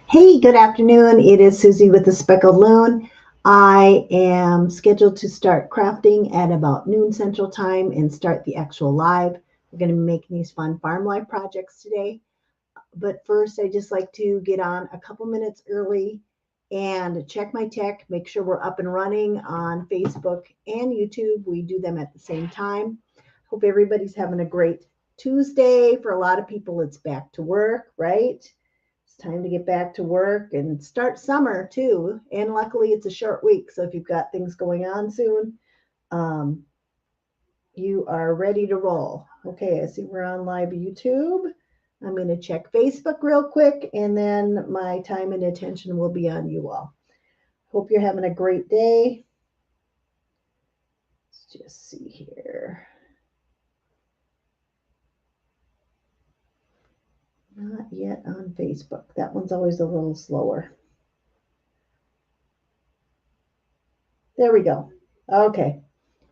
Hey, good afternoon. It is Susie with the Speckled Loon. I am scheduled to start crafting at about noon Central Time and start the actual live. We're going to be making these fun farm life projects today. But first, I just like to get on a couple minutes early and check my tech, make sure we're up and running on Facebook and YouTube. We do them at the same time. Hope everybody's having a great Tuesday. For a lot of people, it's back to work, right? It's time to get back to work and start summer too. And luckily, it's a short week. So if you've got things going on soon, um, you are ready to roll. Okay, I see we're on live YouTube. I'm going to check Facebook real quick, and then my time and attention will be on you all. Hope you're having a great day. Let's just see here. Not yet on Facebook. That one's always a little slower. There we go. Okay.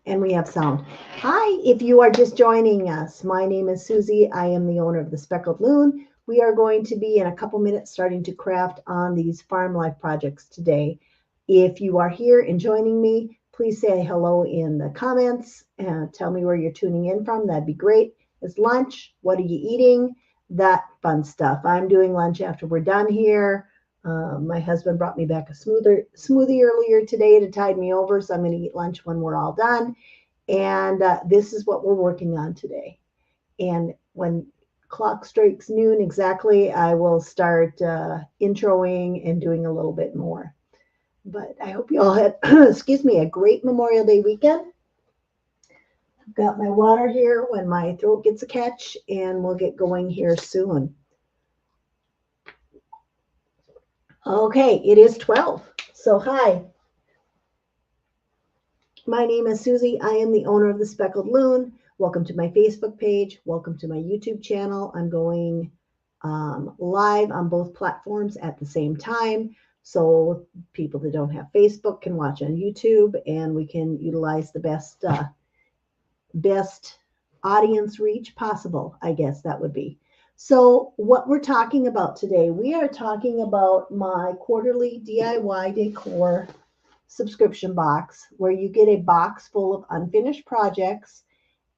And we have sound. Hi, if you are just joining us, my name is Susie. I am the owner of the Speckled Loon. We are going to be in a couple minutes starting to craft on these farm life projects today. If you are here and joining me, please say hello in the comments and tell me where you're tuning in from. That'd be great. It's lunch. What are you eating? That fun stuff. I'm doing lunch after we're done here. My husband brought me back a smoothie earlier today to tide me over, so I'm going to eat lunch when we're all done. And this is what we're working on today. And when clock strikes noon exactly, I will start introing and doing a little bit more. But I hope you all had, excuse me, a great Memorial Day weekend. I've got my water here when my throat gets a catch, and we'll get going here soon. Okay, it is 12. So hi, my name is Susie. I am the owner of the Speckled Loon. Welcome to my Facebook page. Welcome to my YouTube channel. I'm going live on both platforms at the same time. So people that don't have Facebook can watch on YouTube, and we can utilize the best audience reach possible, I guess that would be. So what we're talking about today, we are talking about my quarterly DIY decor subscription box, where you get a box full of unfinished projects,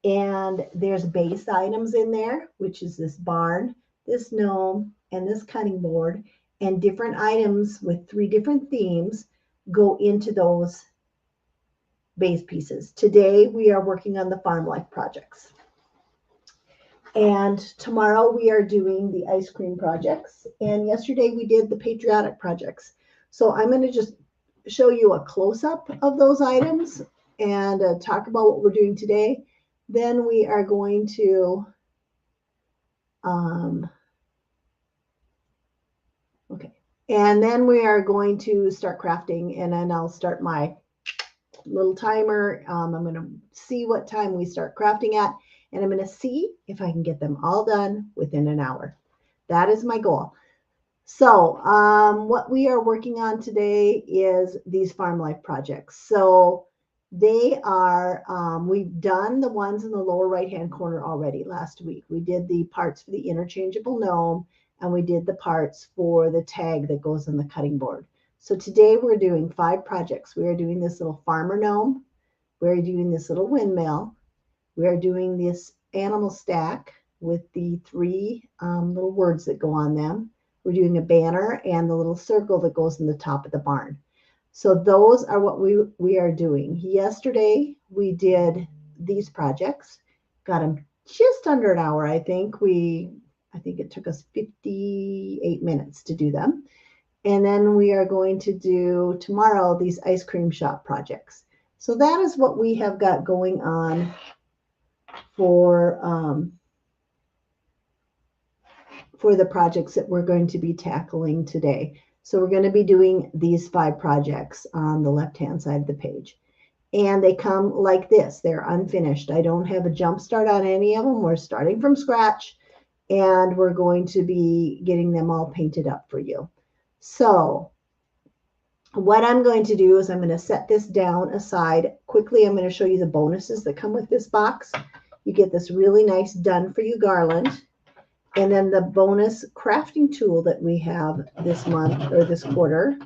and there's base items in there, which is this barn, this gnome, and this cutting board, and different items with 3 different themes go into those base pieces. Today we are working on the farm life projects. And tomorrow we are doing the ice cream projects. And yesterday we did the patriotic projects. So I'm going to just show you a close-up of those items and talk about what we're doing today. Then we are going to, and then we are going to start crafting, and then I'll start my little timer. I'm going to see what time we start crafting at, and I'm going to see if I can get them all done within an hour. That is my goal. So what we are working on today is these farm life projects. So they are, we've done the ones in the lower right-hand corner already last week. We did the parts for the interchangeable gnome, and we did the parts for the tag that goes on the cutting board. So today we're doing 5 projects. We are doing this little farmer gnome. We're doing this little windmill. We are doing this animal stack with the 3 little words that go on them. We're doing a banner and the little circle that goes in the top of the barn. So those are what we are doing. Yesterday, we did these projects, got them just under an hour, I think. I think it took us 58 minutes to do them. And then we are going to do tomorrow these ice cream shop projects. So that is what we have got going on for the projects that we're going to be tackling today. So we're going to be doing these 5 projects on the left-hand side of the page. And they come like this. They're unfinished. I don't have a jump start on any of them. We're starting from scratch, and we're going to be getting them all painted up for you. So what I'm going to do is I'm going to set this down aside. Quickly, I'm going to show you the bonuses that come with this box. You get this really nice done for you garland. And then the bonus crafting tool that we have this month or this quarter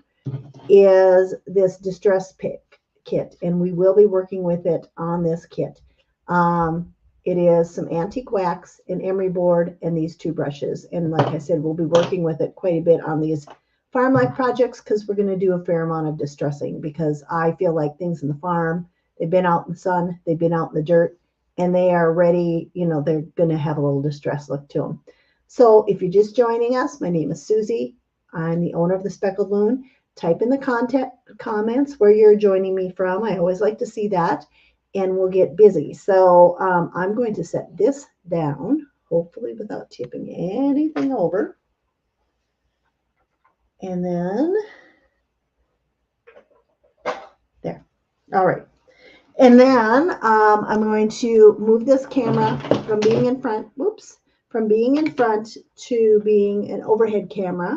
is this distress pick kit, and we will be working with it on this kit. It is some antique wax, an emery board, and these 2 brushes. And like I said, we'll be working with it quite a bit on these farm life projects because we're going to do a fair amount of distressing, because I feel like things in the farm, they've been out in the sun, they've been out in the dirt, and they are ready, they're going to have a little distress look to them. So if you're just joining us, my name is Susie. I'm the owner of the Speckled Loon. Type in the comments where you're joining me from. I always like to see that, and we'll get busy. So I'm going to set this down, hopefully without tipping anything over. And then there. All right. And then I'm going to move this camera from being in front, from being in front to being an overhead camera.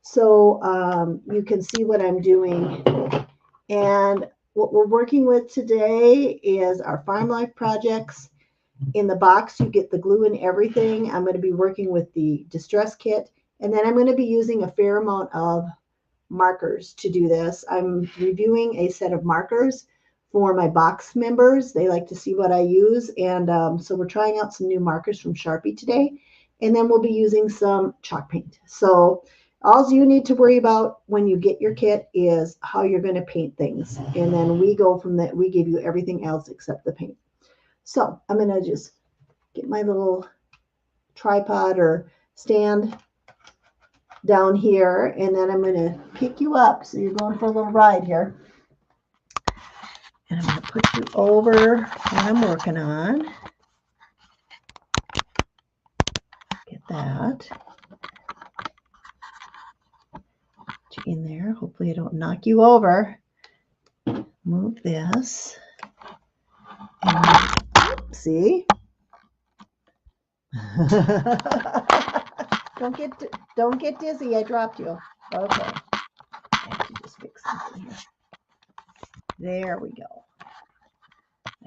So you can see what I'm doing. And what we're working with today is our farm life projects. In the box, you get the glue and everything. I'm going to be working with the distress kit. And then I'm going to be using a fair amount of markers to do this. I'm reviewing a set of markers for my box members. They like to see what I use. And so we're trying out some new markers from Sharpie today. And then we'll be using some chalk paint. So all you need to worry about when you get your kit is how you're going to paint things. And then we go from that. We give you everything else except the paint. So I'm going to just get my little tripod or stand down here, and then I'm going to pick you up. So you're going for a little ride here. And I'm going to put you over what I'm working on. Get that. Put you in there. Hopefully I don't knock you over. Move this. And see? Don't get dizzy. I dropped you. Okay. I have to just fix something here. There we go.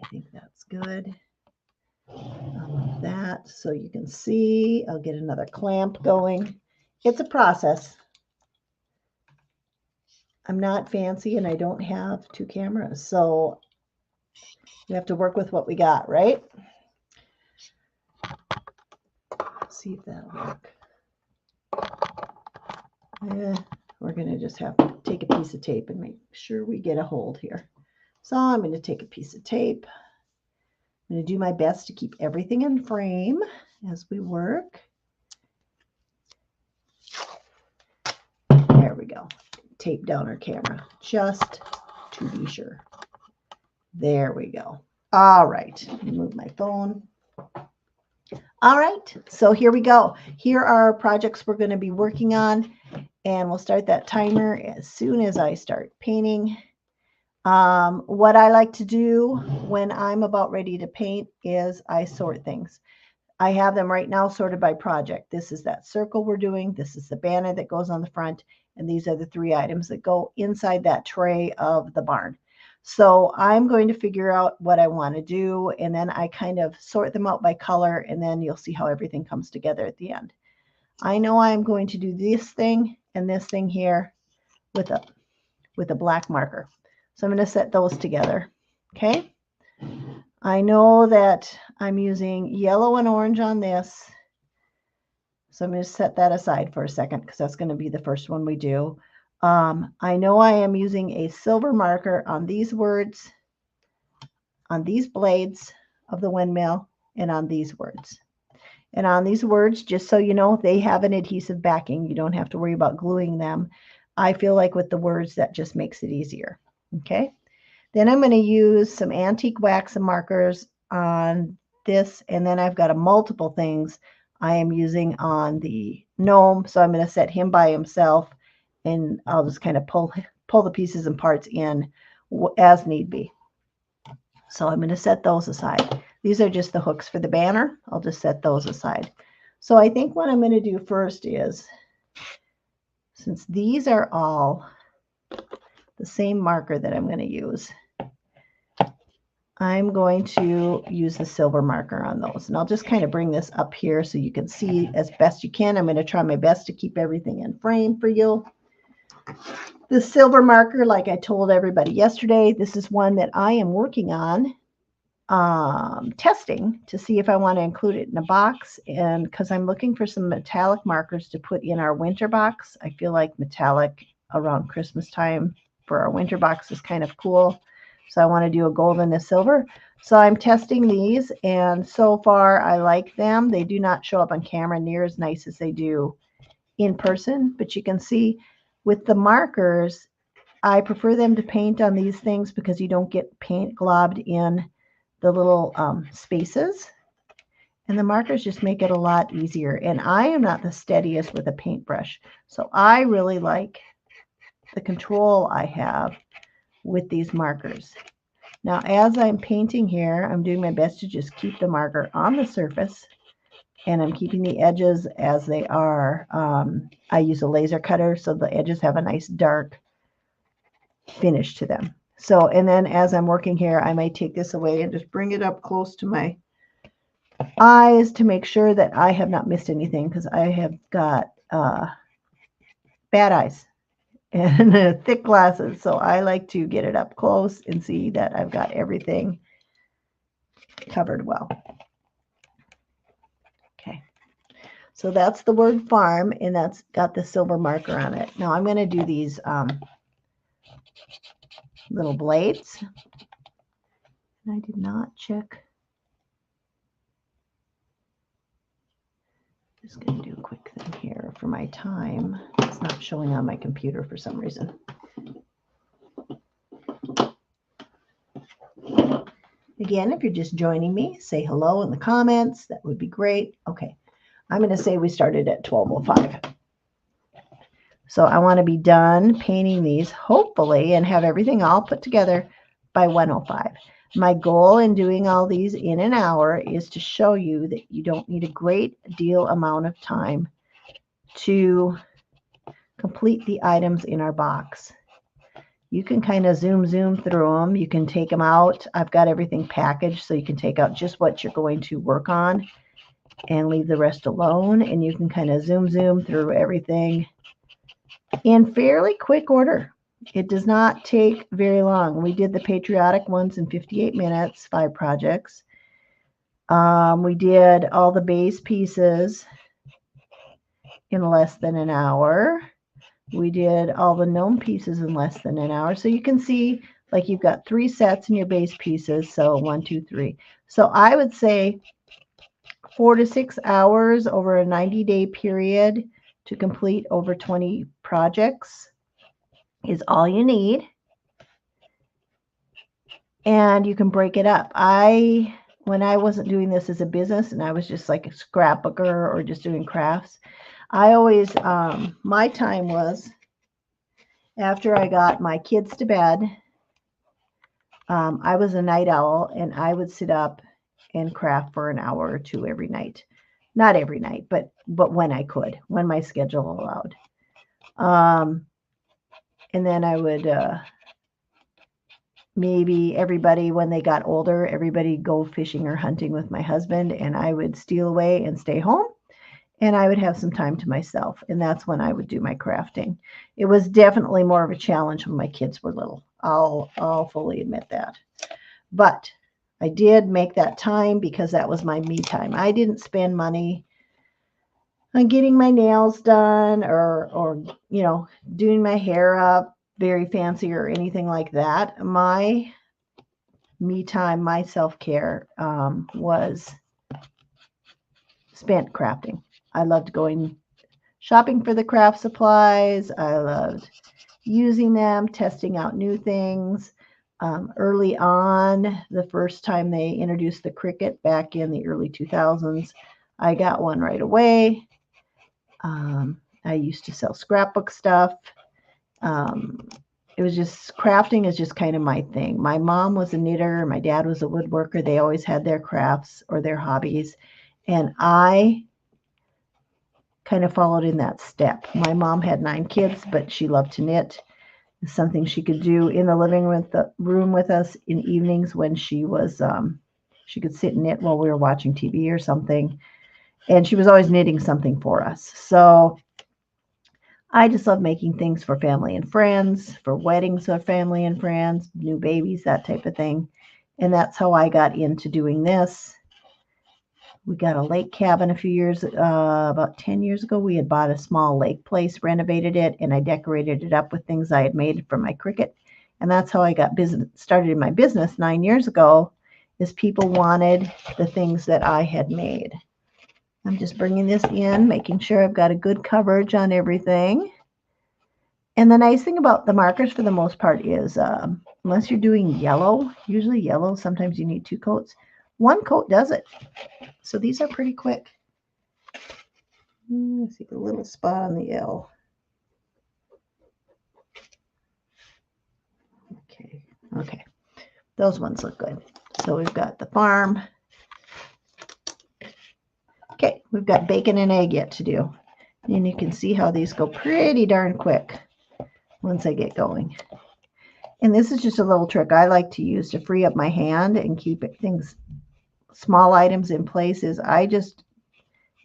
I think that's good. Like that, so you can see. I'll get another clamp going. It's a process. I'm not fancy and I don't have 2 cameras, so we have to work with what we got, right? Let's see if that'll work. We're going to just have to take a piece of tape and make sure we get a hold here. So I'm going to take a piece of tape. I'm going to do my best to keep everything in frame as we work. There we go. Tape down our camera just to be sure. There we go. All right. Move my phone. All right. So here we go. Here are our projects we're going to be working on, and we'll start that timer as soon as I start painting. What I like to do when I'm about ready to paint is I sort things. I have them right now sorted by project. This is that circle we're doing. This is the banner that goes on the front. And these are the 3 items that go inside that tray of the barn. So I'm going to figure out what I want to do. And then I kind of sort them out by color. And then you'll see how everything comes together at the end. I know I'm going to do this thing and this thing here with a black marker. So I'm going to set those together. Okay. I know that I'm using yellow and orange on this. So I'm going to set that aside for a second because that's going to be the first one we do. I know I am using a silver marker on these words, on these blades of the windmill, and on these words. And on these words, just so you know, they have an adhesive backing. You don't have to worry about gluing them. I feel like with the words, that just makes it easier. Okay. Then I'm going to use some antique wax and markers on this. And then I've got a multiple things I am using on the gnome. So I'm going to set him by himself, and I'll just kind of pull the pieces and parts in as need be. So I'm going to set those aside. These are just the hooks for the banner. I'll just set those aside. So I think what I'm going to do first is, since these are all the same marker that I'm going to use, I'm going to use the silver marker on those. And I'll just kind of bring this up here so you can see as best you can. I'm going to try my best to keep everything in frame for you. The silver marker, like I told everybody yesterday, this is one that I am working on testing to see if I want to include it in a box, and because I'm looking for some metallic markers to put in our winter box. I feel like metallic around Christmas time for our winter box is kind of cool, so I want to do a gold and a silver. So I'm testing these, and so far I like them. They do not show up on camera near as nice as they do in person, but you can see with the markers, I prefer them to paint on these things because you don't get paint globbed in the little spaces, and the markers just make it a lot easier. And I am not the steadiest with a paintbrush, so I really like the control I have with these markers. Now, as I'm painting here, I'm doing my best to just keep the marker on the surface, and I'm keeping the edges as they are. I use a laser cutter, so the edges have a nice dark finish to them. So, and then as I'm working here, I might take this away and just bring it up close to my eyes to make sure that I have not missed anything, because I have got bad eyes and thick glasses. So I like to get it up close and see that I've got everything covered well. Okay. So that's the word farm, and that's got the silver marker on it. Now I'm going to do these little blades. I did not check. Just going to do a quick thing here for my time. It's not showing on my computer for some reason. Again, if you're just joining me, say hello in the comments. That would be great. Okay, I'm going to say we started at 12:05. So I want to be done painting these, hopefully, and have everything all put together by 1:05. My goal in doing all these in an hour is to show you that you don't need a great deal amount of time to complete the items in our box. You can kind of zoom through them. You can take them out. I've got everything packaged so you can take out just what you're going to work on and leave the rest alone. And you can kind of zoom through everything in fairly quick order. It does not take very long. We did the patriotic ones in 58 minutes, 5 projects. We did all the base pieces in less than an hour. We did all the gnome pieces in less than an hour. So you can see, like, you've got 3 sets in your base pieces. So 1, 2, 3. So I would say 4 to 6 hours over a 90-day period to complete over 20 projects is all you need. And you can break it up. When I wasn't doing this as a business and I was just like a scrapbooker or just doing crafts, I always, my time was after I got my kids to bed. I was a night owl, and I would sit up and craft for an hour or 2 every night. Not every night, but when I could, when my schedule allowed. And then I would, maybe everybody, when they got older, everybody go fishing or hunting with my husband, and I would steal away and stay home, and I would have some time to myself, and that's when I would do my crafting. It was definitely more of a challenge when my kids were little. I'll fully admit that. But I did make that time because that was my me time. I didn't spend money on getting my nails done or you know, doing my hair up very fancy or anything like that. My me time, my self-care was spent crafting. I loved going shopping for the craft supplies. I loved using them, testing out new things. Early on, the first time they introduced the Cricut back in the early 2000s, I got one right away. I used to sell scrapbook stuff. It was just, crafting is just kind of my thing. My mom was a knitter. My dad was a woodworker. They always had their crafts or their hobbies. And I kind of followed in that step. My mom had 9 kids, but she loved to knit. It's something she could do in the living room with us in evenings when she was, she could sit and knit while we were watching TV or something. And she was always knitting something for us. So I just love making things for family and friends, for weddings of family and friends, new babies, that type of thing. And that's how I got into doing this. We got a lake cabin a few years, about 10 years ago. We had bought a small lake place, renovated it, and I decorated it up with things I had made from my Cricut. And that's how I got started in my business 9 years ago, is people wanted the things that I had made. I'm just bringing this in, making sure I've got a good coverage on everything. And the nice thing about the markers for the most part is, unless you're doing yellow, usually yellow, sometimes you need 2 coats. 1 coat does it. So these are pretty quick. Let's see the little spot on the L. Okay. Those ones look good. So we've got the farm. Okay, we've got bacon and egg yet to do. And you can see how these go pretty darn quick once I get going. And this is just a little trick I like to use to free up my hand and keep things, small items in place, is I just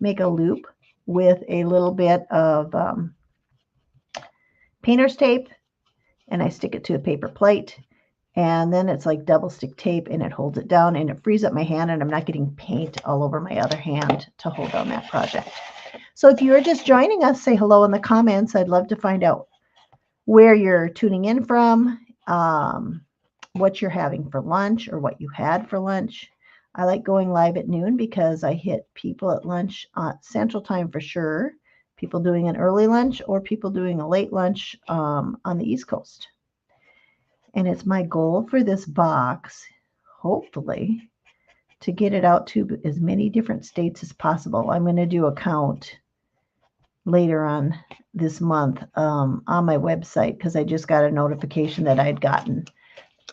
make a loop with a little bit of painter's tape, and I stick it to a paper plate, and then it's like double stick tape, and it holds it down, and it frees up my hand, and I'm not getting paint all over my other hand to hold down that project. So if you're just joining us, say hello in the comments. I'd love to find out where you're tuning in from, what you're having for lunch, or what you had for lunch. I like going live at noon because I hit people at lunch Central Time for sure, people doing an early lunch or people doing a late lunch on the East Coast. And it's my goal for this box, hopefully, to get it out to as many different states as possible. I'm going to do a count later on this month on my website, because I just got a notification that I'd gotten,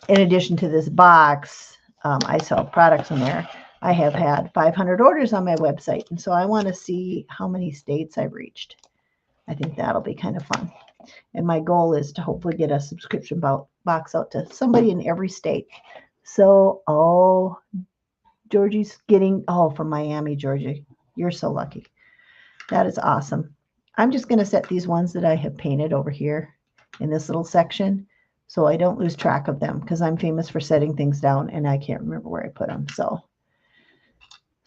in addition to this box, I sell products on there. I have had 500 orders on my website, and so I want to see how many states I've reached. I think that'll be kind of fun. And my goal is to hopefully get a subscription box out to somebody in every state. So, Georgie's getting, from Miami, Georgie. You're so lucky. That is awesome. I'm just going to set these ones that I have painted over here in this little section so I don't lose track of them, because I'm famous for setting things down and I can't remember where I put them. So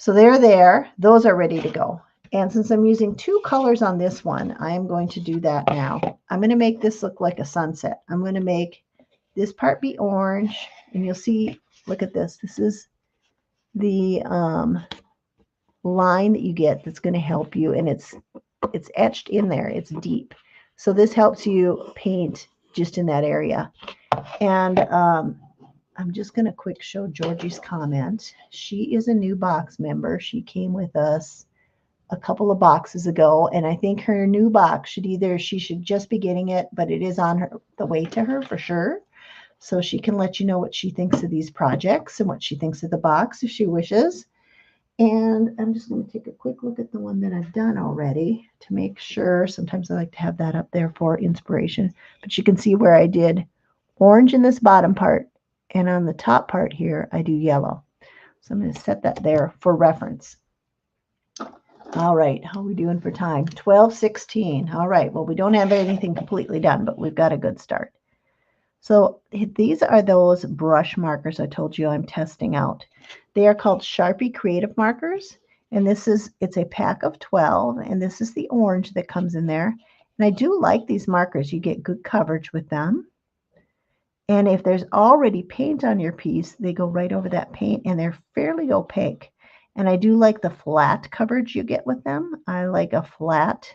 they're there. Those are ready to go. And since I'm using 2 colors on this one, I am going to do that now. I'm going to make this look like a sunset. I'm going to make this part be orange, and you'll see, look at this. This is the line that you get that's going to help you, and it's etched in there. It's deep. So this helps you paint just in that area. And I'm just going to quick show Georgie's comment. She is a new box member. She came with us a couple of boxes ago, and I think her new box she should just be getting it, but it is on the way to her for sure. So she can let you know what she thinks of these projects and what she thinks of the box if she wishes. And I'm just going to take a quick look at the one that I've done already to make sure. Sometimes I like to have that up there for inspiration. But you can see where I did orange in this bottom part, and on the top part here, I do yellow. So I'm going to set that there for reference. All right, how are we doing for time? 12:16. All right, well, we don't have anything completely done, but we've got a good start. So these are those brush markers I told you I'm testing out. They are called Sharpie Creative Markers, and it's a pack of 12, and this is the orange that comes in there. And I do like these markers. You get good coverage with them. And if there's already paint on your piece, they go right over that paint, and they're fairly opaque. And I do like the flat coverage you get with them. I like a flat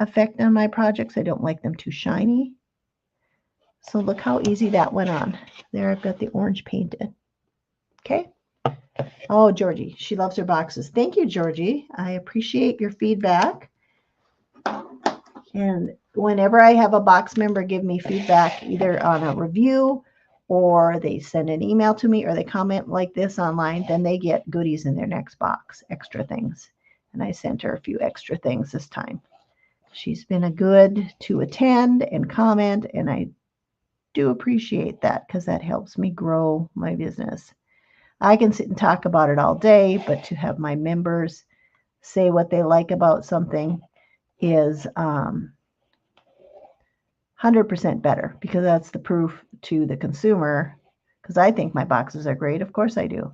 effect on my projects. I don't like them too shiny. So look how easy that went on. There, I've got the orange painted. Okay. Oh, Georgie, she loves her boxes. Thank you, Georgie. I appreciate your feedback. And whenever I have a box member give me feedback, either on a review or they send an email to me or they comment like this online, then they get goodies in their next box, extra things. And I sent her a few extra things this time. She's been a good to attend and comment, and I do appreciate that because that helps me grow my business. I can sit and talk about it all day, but to have my members say what they like about something is 100% better, because that's the proof to the consumer. Because I think my boxes are great. Of course I do.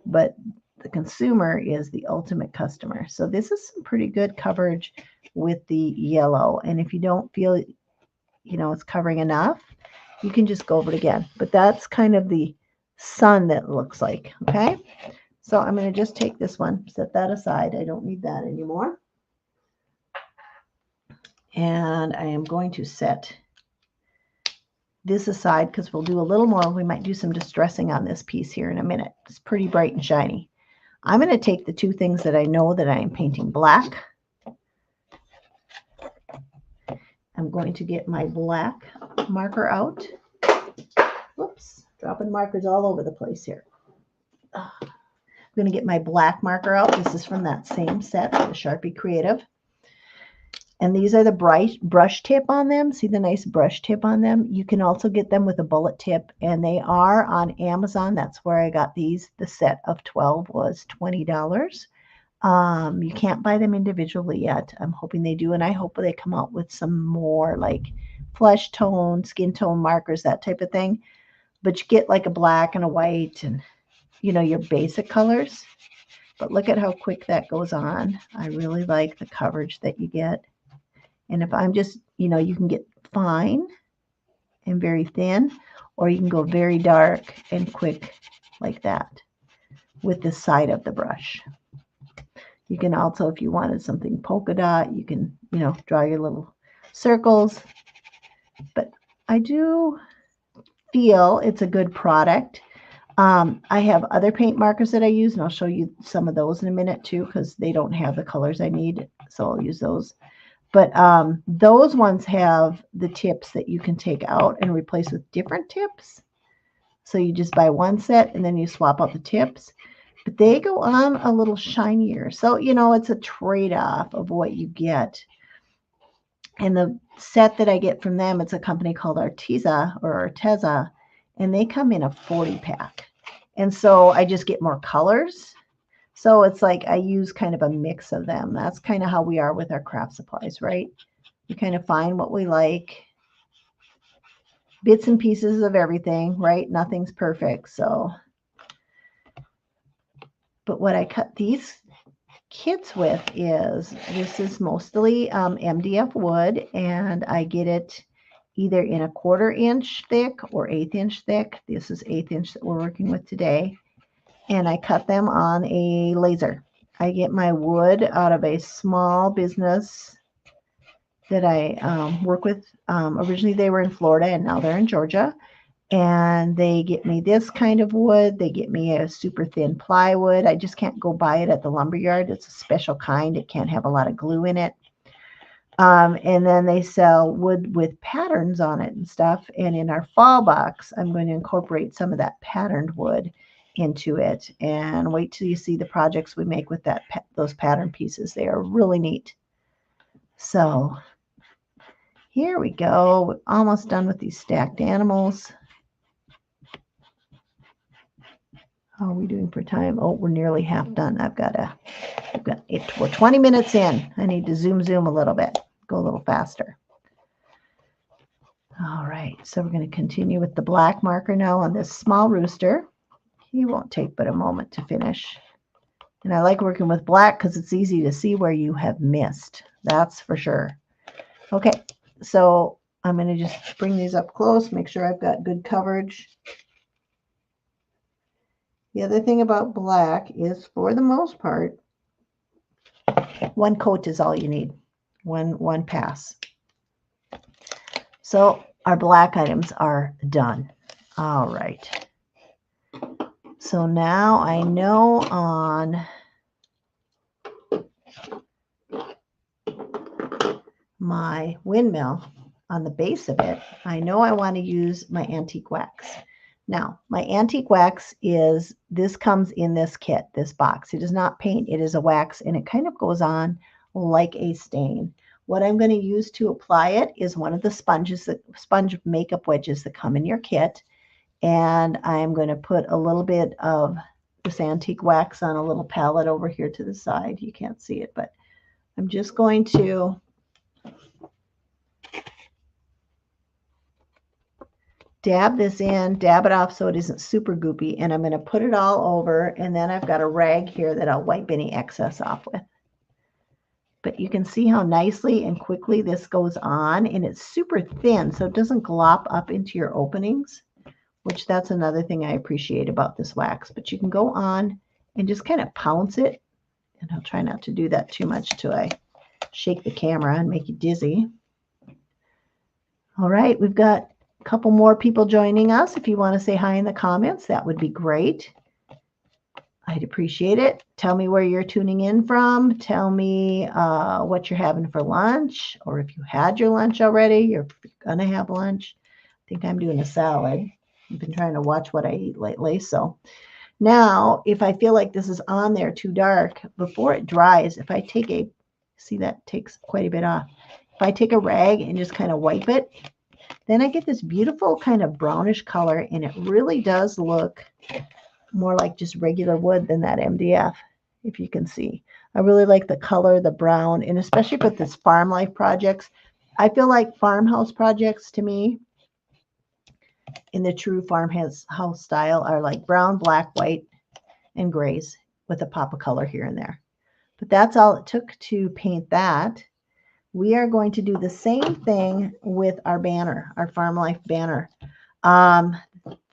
But the consumer is the ultimate customer. So this is some pretty good coverage with the yellow. And if you don't feel, it's covering enough, you can just go over it again. But that's kind of the sun that it looks like. Okay. So I'm going to just take this one, set that aside. I don't need that anymore. And I am going to set this aside because we'll do a little more. We might do some distressing on this piece here in a minute. It's pretty bright and shiny. I'm going to take the two things that I know that I am painting black. I'm going to get my black marker out. Whoops, dropping markers all over the place here. I'm going to get my black marker out. This is from that same set, the Sharpie Creative. And these are the bright brush tip on them. See the nice brush tip on them? You can also get them with a bullet tip, and they are on Amazon. That's where I got these. The set of 12 was $20. You can't buy them individually yet. I'm hoping they do, and I hope they come out with some more like flesh tone, skin tone markers, that type of thing. But you get like a black and a white and, your basic colors. But look at how quick that goes on. I really like the coverage that you get. And if I'm just, you can get fine and very thin, or you can go very dark and quick like that with the side of the brush. You can also, if you wanted something polka dot, you can, draw your little circles. But I do feel it's a good product. I have other paint markers that I use, and I'll show you some of those in a minute too, because they don't have the colors I need. So I'll use those. But those ones have the tips that you can take out and replace with different tips. So you just buy one set and then you swap out the tips. But they go on a little shinier. So, it's a trade-off of what you get. And the set that I get from them, it's a company called Arteza, and they come in a 40-pack. And so I just get more colors. So it's like I use kind of a mix of them. That's kind of how we are with our craft supplies, right? We kind of find what we like. Bits and pieces of everything, right? Nothing's perfect. So, but what I cut these kits with this is mostly MDF wood, and I get it either in a 1/4 inch thick or 1/8 inch thick. This is 1/8 inch that we're working with today. And I cut them on a laser. I get my wood out of a small business that I work with. Originally they were in Florida, and now they're in Georgia. And they get me this kind of wood. They get me a super thin plywood. I just can't go buy it at the lumber yard. It's a special kind. It can't have a lot of glue in it. And then they sell wood with patterns on it and stuff. And in our fall box, I'm going to incorporate some of that patterned wood into it, and wait till you see the projects we make with those pattern pieces. They are really neat. So here we go. We're almost done with these stacked animals. How are we doing for time? Oh, we're nearly half done. We're 20 minutes in. I need to zoom a little bit, go a little faster. All right, so we're going to continue with the black marker now on this small rooster. He won't take but a moment to finish. And I like working with black because it's easy to see where you have missed. That's for sure. Okay, so I'm going to just bring these up close, make sure I've got good coverage. The other thing about black is, for the most part, one coat is all you need. One pass. So our black items are done. All right. So now I know on my windmill, on the base of it, I know I want to use my antique wax. Now, my antique wax this comes in this kit, this box. It is not paint, it is a wax, and it kind of goes on like a stain. What I'm going to use to apply it is one of the sponge makeup wedges that come in your kit. And I'm going to put a little bit of this antique wax on a little palette over here to the side. You can't see it, but I'm just going to dab this in, dab it off so it isn't super goopy, and I'm going to put it all over, and then I've got a rag here that I'll wipe any excess off with. But you can see how nicely and quickly this goes on, and it's super thin, so it doesn't glop up into your openings, which that's another thing I appreciate about this wax. But you can go on and just kind of pounce it, and I'll try not to do that too much till I shake the camera and make you dizzy. All right, we've got a couple more people joining us. If you want to say hi in the comments, that would be great. I'd appreciate it. Tell me where you're tuning in from. Tell me what you're having for lunch, or if you had your lunch already, or if you're going to have lunch. I think I'm doing a salad. I've been trying to watch what I eat lately. So now, if I feel like this is on there too dark, before it dries, if I take a, see that takes quite a bit off. If I take a rag and just kind of wipe it, then I get this beautiful kind of brownish color, and it really does look more like just regular wood than that MDF, if you can see. I really like the color, the brown, and especially with this farm life projects. I feel like farmhouse projects to me, in the true farmhouse style, are like brown, black, white, and grays with a pop of color here and there. But that's all it took to paint that. We are going to do the same thing with our banner, our farm life banner.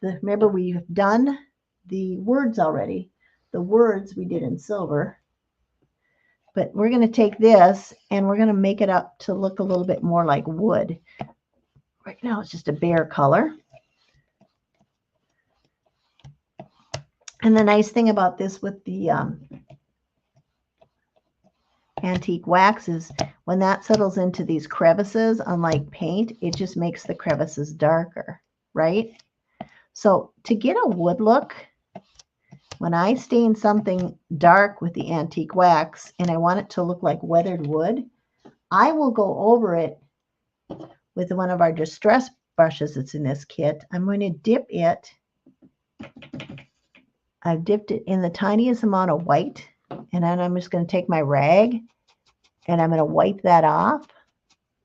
Remember, we've done the words already. The words we did in silver. But we're going to take this and we're going to make it up to look a little bit more like wood. Right now it's just a bare color. And the nice thing about this with the antique wax is when that settles into these crevices, unlike paint, it just makes the crevices darker, right? So to get a wood look, when I stain something dark with the antique wax and I want it to look like weathered wood, I will go over it with one of our distress brushes that's in this kit. I'm going to dip it. I've dipped it in the tiniest amount of white, and then I'm just going to take my rag and I'm going to wipe that off.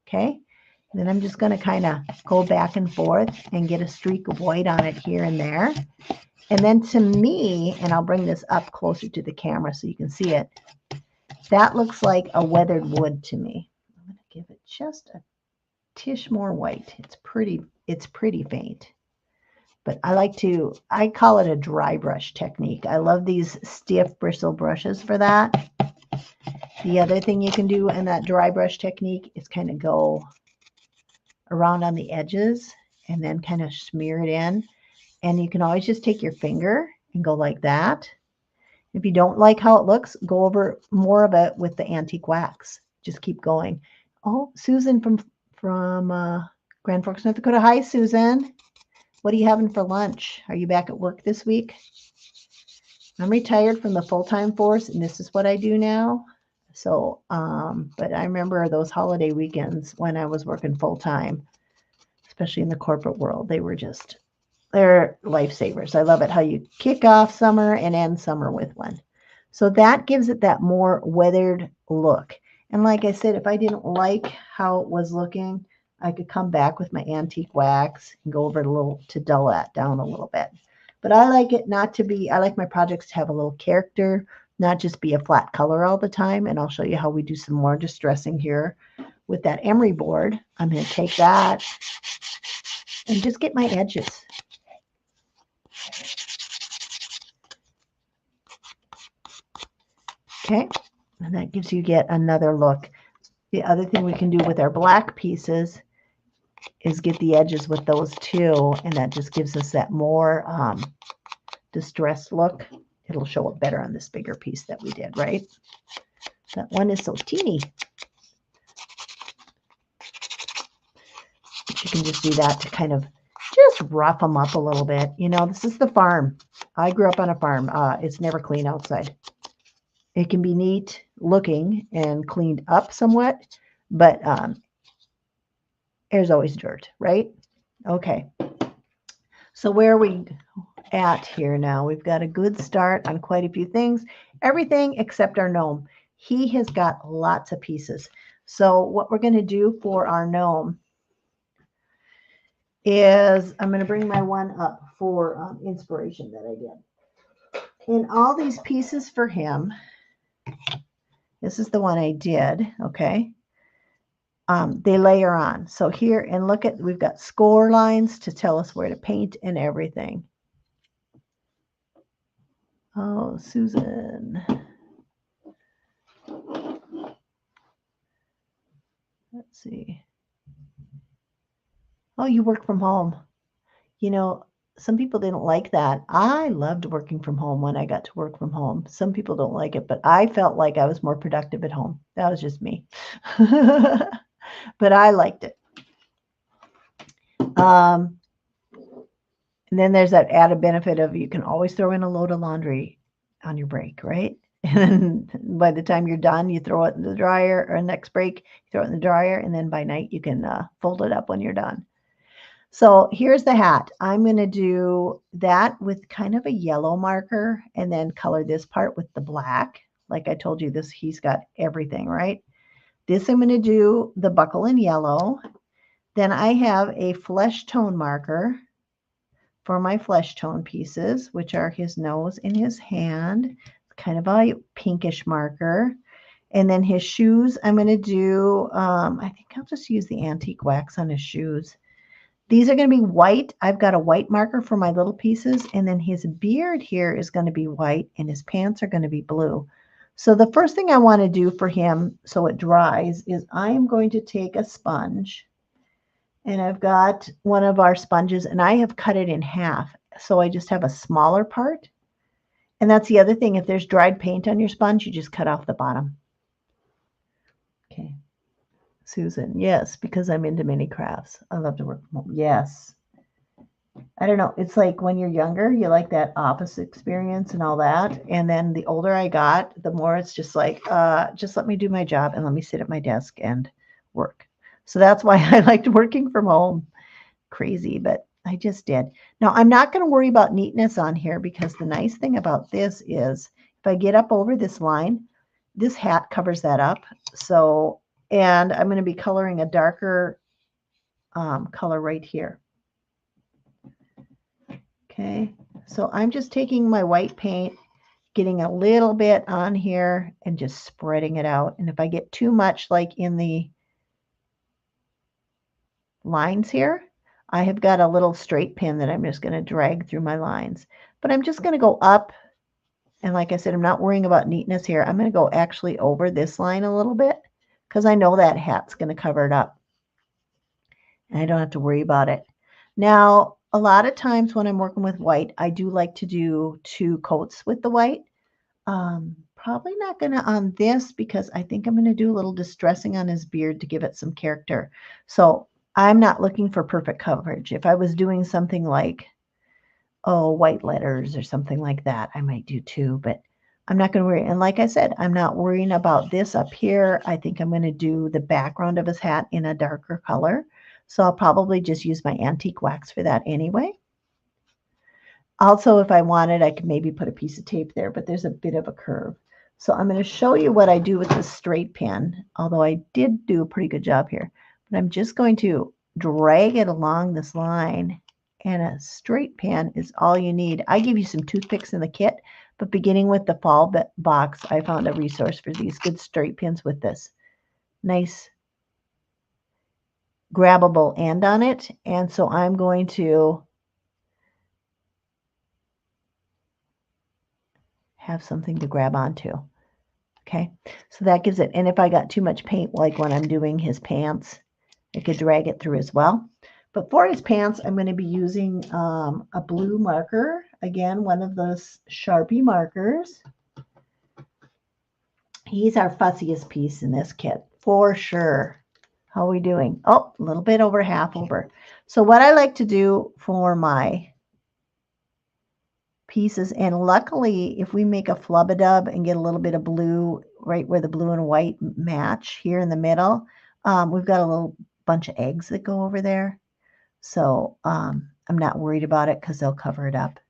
Okay. And then I'm just going to kind of go back and forth and get a streak of white on it here and there. And then to me, and I'll bring this up closer to the camera so you can see it, that looks like a weathered wood to me. I'm going to give it just a tish more white. It's pretty faint. But I call it a dry brush technique. I love these stiff bristle brushes for that. The other thing you can do in that dry brush technique is kind of go around on the edges and then kind of smear it in. And you can always just take your finger and go like that. If you don't like how it looks, go over more of it with the antique wax. Just keep going. Oh, Susan from Grand Forks, North Dakota. Hi, Susan. What are you having for lunch? Are you back at work this week? I'm retired from the full-time force, and this is what I do now. So, but I remember those holiday weekends when I was working full-time, especially in the corporate world. They're lifesavers. I love it how you kick off summer and end summer with one. So that gives it that more weathered look. And like I said, if I didn't like how it was looking, I could come back with my antique wax and go over it a little to dull that down a little bit. But I like it not to be, I like my projects to have a little character, not just be a flat color all the time. And I'll show you how we do some more distressing here with that emery board. I'm going to take that and just get my edges. Okay, and that gives you yet another look. The other thing we can do with our black pieces is get the edges with those too, and that just gives us that more distressed look. It'll show up better on this bigger piece that we did, right? That one is so teeny. But you can just do that to kind of just rough them up a little bit. You know, this is the farm. I grew up on a farm. It's never clean outside. It can be neat looking and cleaned up somewhat, but there's always dirt, right? Okay, so where are we at here now? We've got a good start on quite a few things, everything except our gnome. He has got lots of pieces. So what we're going to do for our gnome is I'm going to bring my one up for inspiration that I did. And all these pieces for him, this is the one I did, okay? They layer on. So here, and look at, we've got score lines to tell us where to paint and everything. Oh, Susan. Let's see. Oh, you work from home. You know, some people didn't like that. I loved working from home when I got to work from home. Some people don't like it, but I felt like I was more productive at home. That was just me. But I liked it. And then there's that added benefit of you can always throw in a load of laundry on your break, right? And then by the time you're done, you throw it in the dryer, or next break, you throw it in the dryer, and then by night you can fold it up when you're done. So here's the hat. I'm going to do that with kind of a yellow marker and then color this part with the black. Like I told you, this, he's got everything, right? This I'm going to do the buckle in yellow. Then I have a flesh tone marker for my flesh tone pieces, which are his nose and his hand, kind of a pinkish marker. And then his shoes, I'm going to do, I think I'll just use the antique wax on his shoes. These are going to be white. I've got a white marker for my little pieces, and then his beard here is going to be white, and his pants are going to be blue. So the first thing I want to do for him so it dries is I am going to take a sponge, and I've got one of our sponges, and I have cut it in half. So I just have a smaller part. And that's the other thing. If there's dried paint on your sponge, you just cut off the bottom. Okay. Susan, yes, because I'm into mini crafts. I love to work from home. Yes. I don't know. It's like when you're younger, you like that office experience and all that. And then the older I got, the more it's just like, just let me do my job and let me sit at my desk and work. So that's why I liked working from home. Crazy, but I just did. Now, I'm not going to worry about neatness on here because the nice thing about this is if I get up over this line, this hat covers that up. So, and I'm going to be coloring a darker color right here. Okay, so I'm just taking my white paint, getting a little bit on here and just spreading it out. And if I get too much, like in the lines here, I have got a little straight pin that I'm just going to drag through my lines. But I'm just going to go up. And like I said, I'm not worrying about neatness here. I'm going to go actually over this line a little bit because I know that hat's going to cover it up. And I don't have to worry about it. Now, a lot of times when I'm working with white, I do like to do 2 coats with the white. Probably not going to on this because I think I'm going to do a little distressing on his beard to give it some character. So I'm not looking for perfect coverage. If I was doing something like, oh, white letters or something like that, I might do 2, but I'm not going to worry. And like I said, I'm not worrying about this up here. I think I'm going to do the background of his hat in a darker color. So I'll probably just use my antique wax for that anyway. Also, if I wanted, I could maybe put a piece of tape there, but there's a bit of a curve. So I'm going to show you what I do with this straight pin, although I did do a pretty good job here. But I'm just going to drag it along this line, and a straight pin is all you need. I give you some toothpicks in the kit, but beginning with the fall box, I found a resource for these good straight pins with this nice grabbable end on it. And so I'm going to have something to grab onto. Okay, so that gives it, and if I got too much paint, like when I'm doing his pants, I could drag it through as well. But for his pants, I'm going to be using a blue marker. Again, one of those Sharpie markers. He's our fussiest piece in this kit, for sure. How are we doing? Oh, a little bit over half over. So what I like to do for my pieces, and luckily, if we make a flub-a-dub and get a little bit of blue right where the blue and white match here in the middle, We've got a little bunch of eggs that go over there. So I'm not worried about it because they'll cover it up.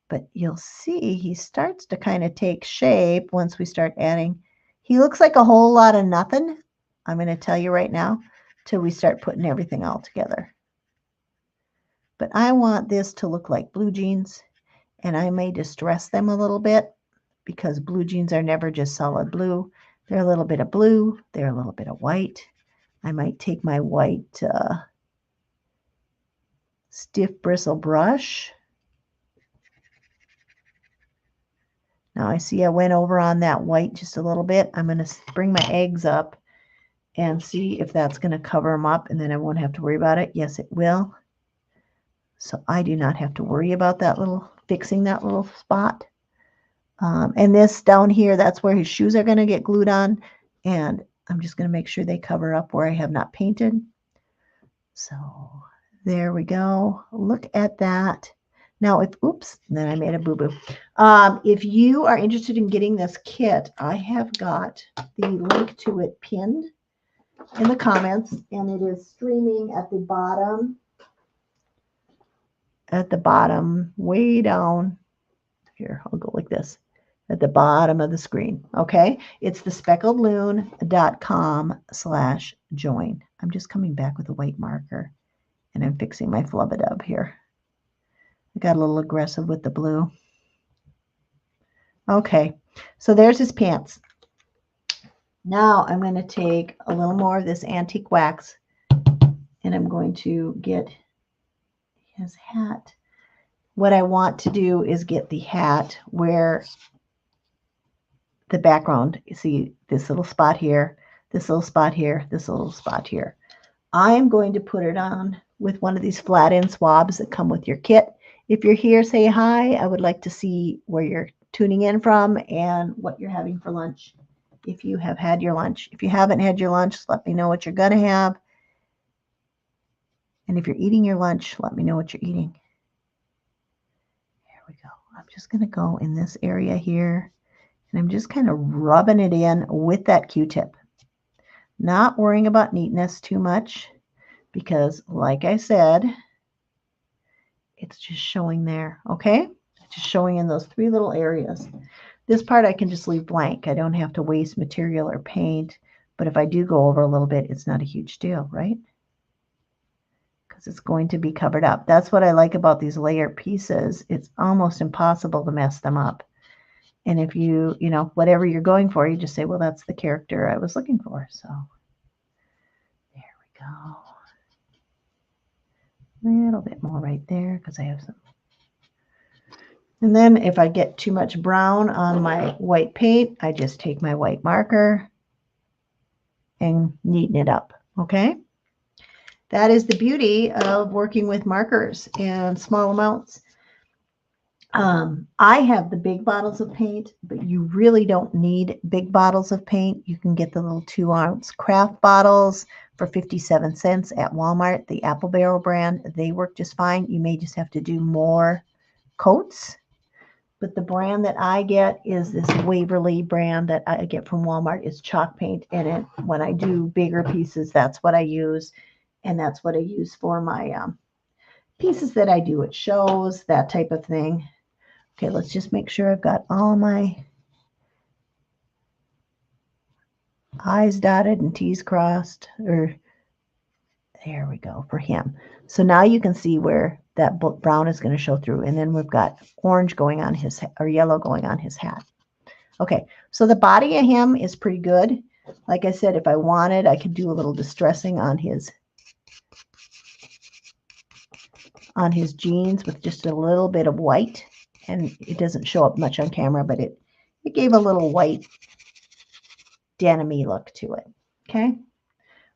But you'll see he starts to kind of take shape once we start adding. He looks like a whole lot of nothing, I'm going to tell you right now, till we start putting everything all together. But I want this to look like blue jeans, and I may distress them a little bit because blue jeans are never just solid blue. They're a little bit of blue. They're a little bit of white. I might take my white stiff bristle brush. Now I see I went over on that white just a little bit. I'm going to bring my eggs up and see if that's going to cover them up, and then I won't have to worry about it. Yes, it will. So I do not have to worry about that little, fixing that little spot. And this down here, that's where his shoes are going to get glued on. And I'm just going to make sure they cover up where I have not painted. So there we go. Look at that. Now, oops, then I made a boo-boo. If you are interested in getting this kit, I have got the link to it pinned in the comments, and it is streaming at the bottom. At the bottom, way down here, I'll go like this. At the bottom of the screen, okay? It's the speckledloon.com/join. I'm just coming back with a white marker, and I'm fixing my flub-a-dub here. I got a little aggressive with the blue. Okay, so there's his pants. Now I'm going to take a little more of this antique wax, and I'm going to get his hat. What I want to do is get the hat where the background, you see this little spot here, this little spot here, this little spot here. I'm going to put it on with one of these flat end swabs that come with your kit. If you're here, say hi. I would like to see where you're tuning in from and what you're having for lunch. If you have had your lunch. If you haven't had your lunch, let me know what you're going to have. And if you're eating your lunch, let me know what you're eating. There we go. I'm just going to go in this area here, and I'm just kind of rubbing it in with that Q-tip. Not worrying about neatness too much because, like I said, it's just showing there, okay? Just showing in those three little areas. This part I can just leave blank. I don't have to waste material or paint, but if I do go over a little bit, it's not a huge deal, right? Because it's going to be covered up. That's what I like about these layer pieces. It's almost impossible to mess them up. And if you know, whatever you're going for, you just say, well, that's the character I was looking for. So there we go. A little bit more right there because I have some. And then if I get too much brown on my white paint, I just take my white marker and neaten it up, okay? That is the beauty of working with markers and small amounts. I have the big bottles of paint, but you really don't need big bottles of paint. You can get the little 2-ounce craft bottles for 57 cents at Walmart, the Apple Barrel brand. They work just fine. You may just have to do more coats. But the brand that I get is this Waverly brand that I get from Walmart. It's chalk paint in it. When I do bigger pieces, that's what I use. And that's what I use for my pieces that I do at shows, that type of thing. Okay, let's just make sure I've got all my I's dotted and T's crossed. Or there we go for him. So now you can see where that brown is going to show through. And then we've got orange going on his, or yellow going on his hat. Okay, so the body of him is pretty good. Like I said, if I wanted, I could do a little distressing on his jeans with just a little bit of white. And it doesn't show up much on camera, but it gave a little white denim-y look to it. Okay, I'm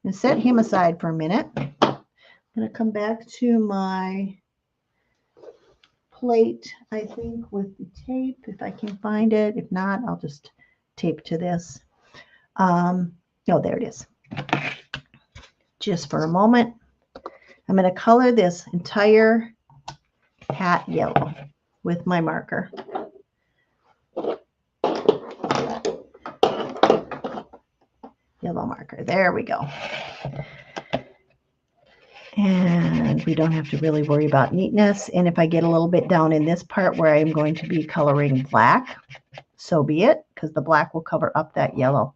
going to set him aside for a minute. I'm going to come back to my plate, I think, with the tape, if I can find it. If not, I'll just tape to this. Oh, there it is. Just for a moment, I'm going to color this entire hat yellow with my marker. Yellow marker. darker. There we go. And we don't have to really worry about neatness. And if I get a little bit down in this part where I'm going to be coloring black, so be it, because the black will cover up that yellow.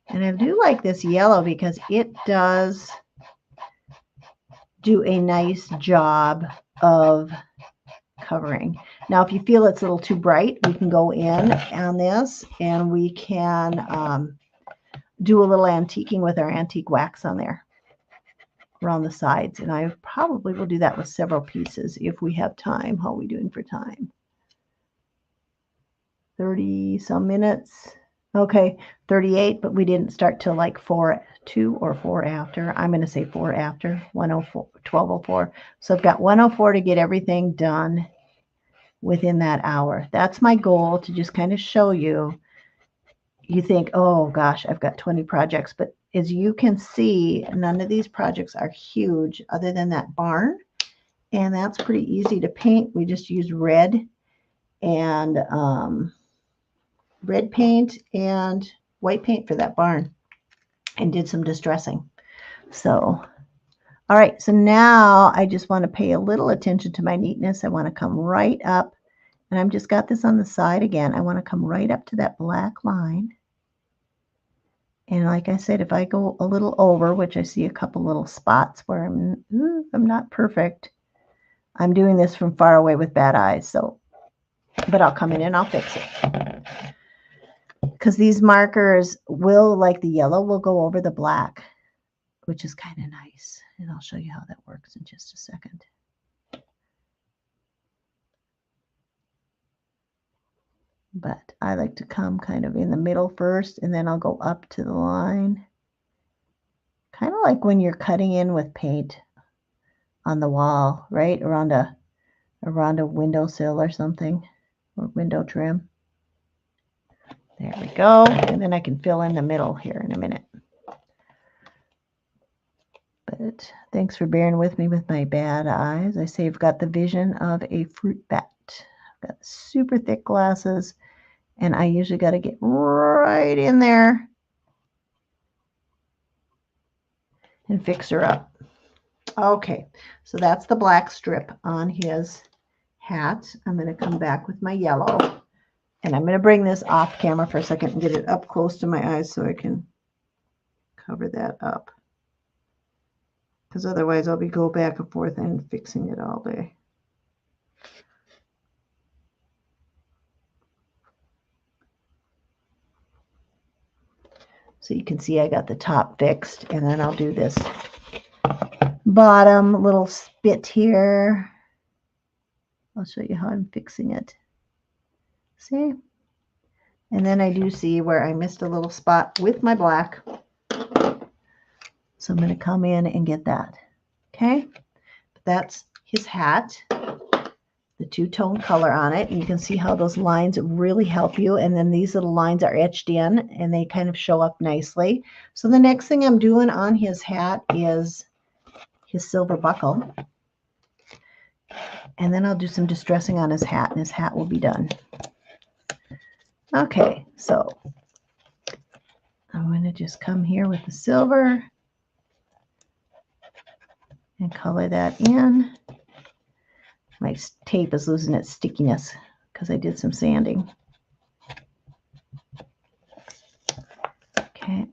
And I do like this yellow because it does do a nice job of covering. Now, if you feel it's a little too bright, we can go in on this and we can do a little antiquing with our antique wax on there around the sides. And I probably will do that with several pieces if we have time. How are we doing for time? 30 some minutes. Okay, 38, but we didn't start till like 2 or 4 after. I'm going to say 4 after, 104, 12:04. So I've got 104 to get everything done within that hour. That's my goal, to just kind of show you. You think, oh gosh, I've got 20 projects, but as you can see, none of these projects are huge other than that barn. And that's pretty easy to paint. We just used red and red paint and white paint for that barn and did some distressing. So, all right, so now I just want to pay a little attention to my neatness. I want to come right up, and I've just got this on the side again. I want to come right up to that black line. And like I said, if I go a little over, which I see a couple little spots where I'm not perfect. I'm doing this from far away with bad eyes, so, but I'll come in and I'll fix it. Because these markers will, like the yellow, will go over the black, which is kind of nice. And I'll show you how that works in just a second. But I like to come kind of in the middle first, and then I'll go up to the line. Kind of like when you're cutting in with paint on the wall, right? Around a windowsill or something, or window trim. There we go. And then I can fill in the middle here in a minute. But thanks for bearing with me with my bad eyes. I say I've got the vision of a fruit bat. I've got super thick glasses, and I usually got to get right in there and fix her up. Okay, so that's the black strip on his hat. I'm going to come back with my yellow, and I'm going to bring this off camera for a second and get it up close to my eyes so I can cover that up. Because otherwise I'll be go back and forth and fixing it all day. So you can see I got the top fixed, and then I'll do this bottom little spit here. I'll show you how I'm fixing it. See? And then I do see where I missed a little spot with my black. So I'm going to come in and get that. Okay? That's his hat. The two-tone color on it. And you can see how those lines really help you. And then these little lines are etched in, and they kind of show up nicely. So the next thing I'm doing on his hat is his silver buckle. And then I'll do some distressing on his hat, and his hat will be done. Okay, so I'm going to just come here with the silver and color that in. My tape is losing its stickiness because I did some sanding. Okay.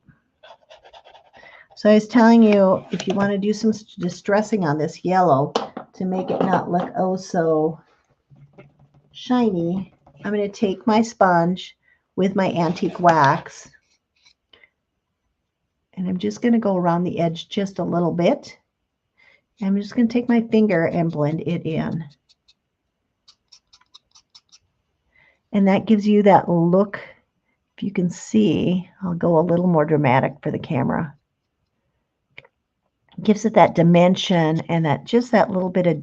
So I was telling you, if you want to do some distressing on this yellow to make it not look oh so shiny, I'm going to take my sponge with my antique wax, and I'm just going to go around the edge just a little bit. I'm just going to take my finger and blend it in. And that gives you that look. If you can see, I'll go a little more dramatic for the camera. It gives it that dimension and that just that little bit of,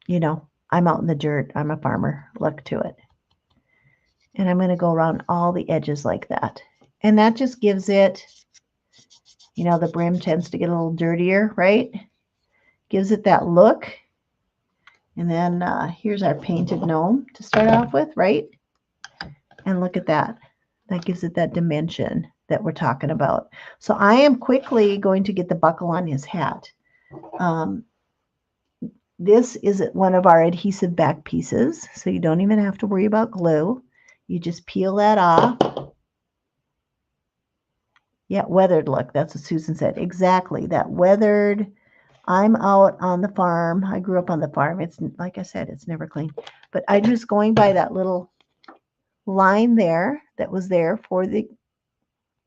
you know, I'm out in the dirt, I'm a farmer look to it. And I'm going to go around all the edges like that. And that just gives it, you know, the brim tends to get a little dirtier, right? Gives it that look. And then here's our painted gnome to start off with, right? And look at that. That gives it that dimension. that we're talking about. So I am quickly going to get the buckle on his hat. This is one of our adhesive back pieces, so you don't even have to worry about glue. You just peel that off. Yeah, weathered look. That's what Susan said. Exactly, that weathered. I'm out on the farm. I grew up on the farm. It's like I said, it's never clean. But I'm just going by that little line there that was there for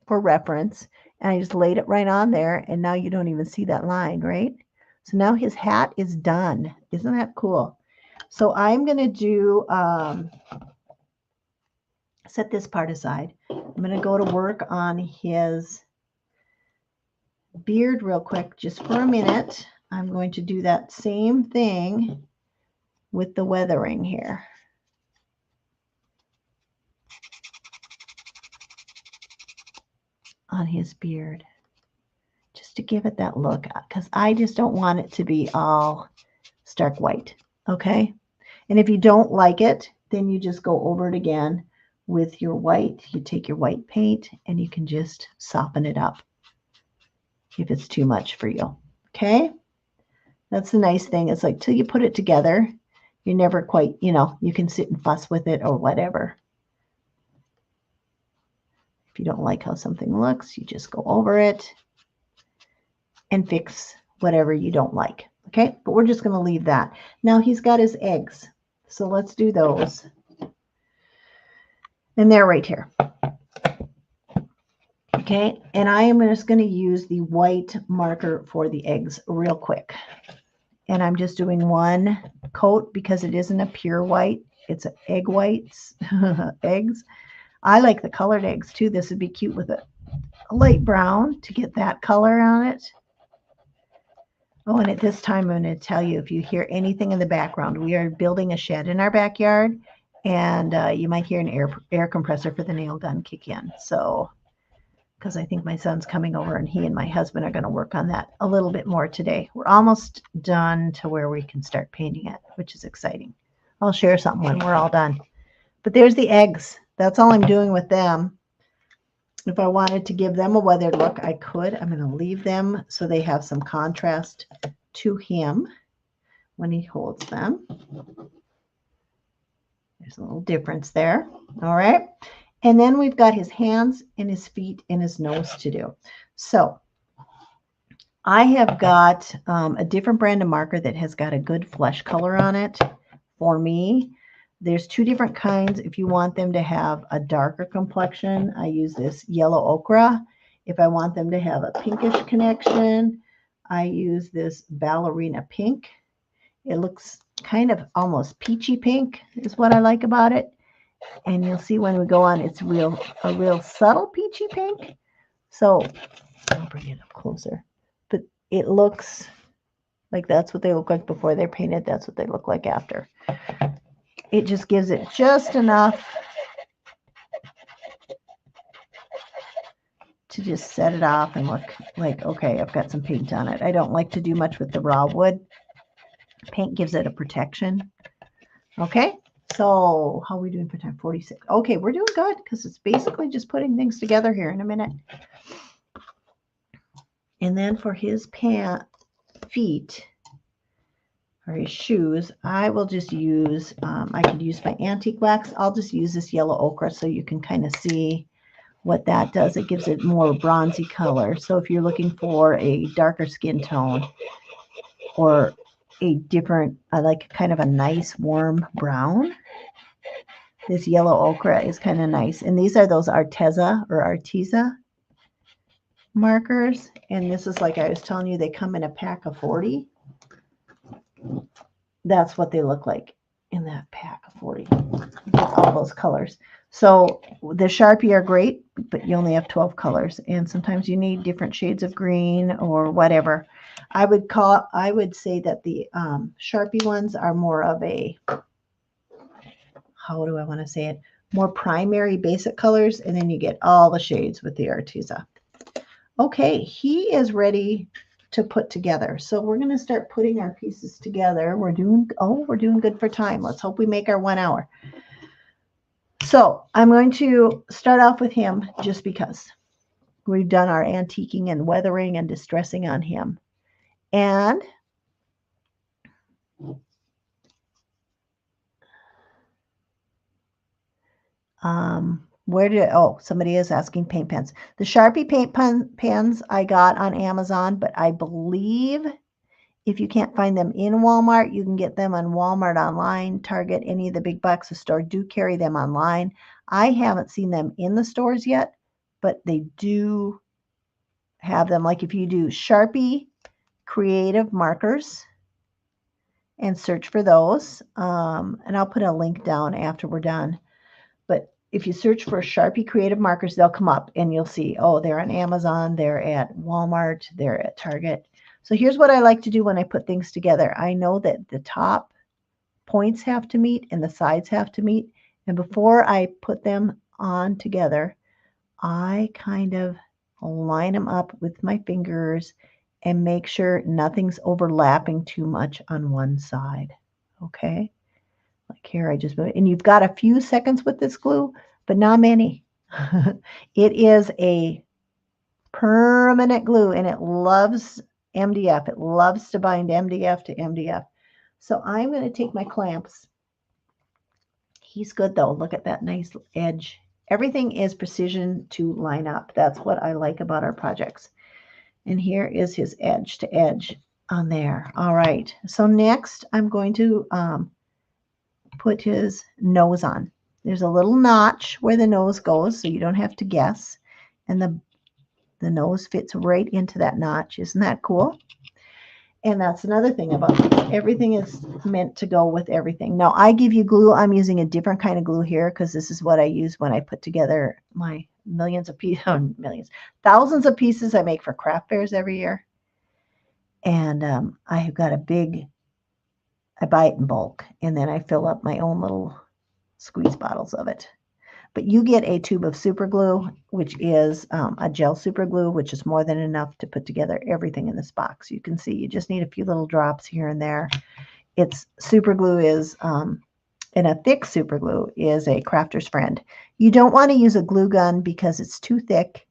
reference, and I just laid it right on there, and now you don't even see that line, right? So now his hat is done. Isn't that cool? So I'm going to do, set this part aside. I'm going to go to work on his beard real quick, just for a minute. I'm going to do that same thing with the weathering here. On his beard, just to give it that look, because I just don't want it to be all stark white. Okay, and if you don't like it, then you just go over it again with your white. You take your white paint and you can just soften it up if it's too much for you. Okay, that's the nice thing. It's like till you put it together, you're never quite, you can sit and fuss with it or whatever. If you don't like how something looks, you just go over it and fix whatever you don't like. Okay, but we're just going to leave that. Now he's got his eggs, so let's do those. And they're right here. Okay, and I am just going to use the white marker for the eggs real quick. And I'm just doing one coat because it isn't a pure white. It's egg whites, eggs. I like the colored eggs too. This would be cute with a light brown to get that color on it. Oh, and at this time, I'm going to tell you, if you hear anything in the background, we are building a shed in our backyard, and you might hear an air compressor for the nail gun kick in. So, because I think my son's coming over, and he and my husband are going to work on that a little bit more today. We're almost done to where we can start painting it, which is exciting. I'll share something when we're all done. But there's the eggs. That's all I'm doing with them. If I wanted to give them a weathered look, I could. I'm going to leave them so they have some contrast to him when he holds them. There's a little difference there. All right. And then we've got his hands and his feet and his nose to do. So I have got a different brand of marker that has got a good flesh color on it for me. There's two different kinds. If you want them to have a darker complexion, I use this yellow ochre. If I want them to have a pinkish connection, I use this ballerina pink. It looks kind of almost peachy pink is what I like about it. And you'll see when we go on, it's a real subtle peachy pink. So I'll bring it up closer. But it looks like that's what they look like before they're painted. That's what they look like after. It just gives it just enough to just set it off and look like, okay, I've got some paint on it. I don't like to do much with the raw wood. Paint gives it a protection. Okay, so how are we doing for time? 46. Okay, we're doing good because it's basically just putting things together here in a minute. And then for his feet, or his shoes, I will just use, I could use my antique wax. I'll just use this yellow ochre so you can kind of see what that does. It gives it more bronzy color. So if you're looking for a darker skin tone or a different, I like kind of a nice warm brown, this yellow ochre is kind of nice. And these are those Arteza markers. And this is, like I was telling you, they come in a pack of 40. That's what they look like in that pack of 40. All those colors. So the Sharpie are great, but you only have 12 colors. And sometimes you need different shades of green or whatever. I would say that the Sharpie ones are more of a, how do I want to say it? More primary basic colors. And then you get all the shades with the Arteza. Okay, he is ready to put together. So we're going to start putting our pieces together. We're doing good for time. Let's hope we make our 1 hour. So I'm going to start off with him just because. we've done our antiquing and weathering and distressing on him. And where did oh, somebody is asking paint pens. The Sharpie paint pens I got on Amazon, but I believe if you can't find them in Walmart, you can get them on Walmart online, Target, any of the big box stores do carry them online. I haven't seen them in the stores yet, but they do have them. Like if you do Sharpie creative markers and search for those, and I'll put a link down after we're done. But if you search for Sharpie creative markers, they'll come up and you'll see, oh, they're on Amazon, they're at Walmart, they're at Target. So here's what I like to do when I put things together. I know that the top points have to meet and the sides have to meet. And before I put them on together, I kind of line them up with my fingers and make sure nothing's overlapping too much on one side. Okay? Like here, I just, and you've got a few seconds with this glue, but not many. It is a permanent glue and it loves MDF. It loves to bind MDF to MDF. So I'm going to take my clamps. He's good though. Look at that nice edge. Everything is precision to line up. That's what I like about our projects. And here is his edge to edge on there. All right. So next I'm going to put his nose on. There's a little notch where the nose goes, so you don't have to guess. And the nose fits right into that notch. Isn't that cool? And that's another thing about everything is meant to go with everything. Now, I give you glue. I'm using a different kind of glue here because this is what I use when I put together my thousands of pieces I make for craft fairs every year. And I have got I buy it in bulk, and then I fill up my own little squeeze bottles of it. But you get a tube of super glue, which is a gel super glue, which is more than enough to put together everything in this box. You can see you just need a few little drops here and there. It's super glue is, and a thick super glue is a crafter's friend. You don't want to use a glue gun because it's too thick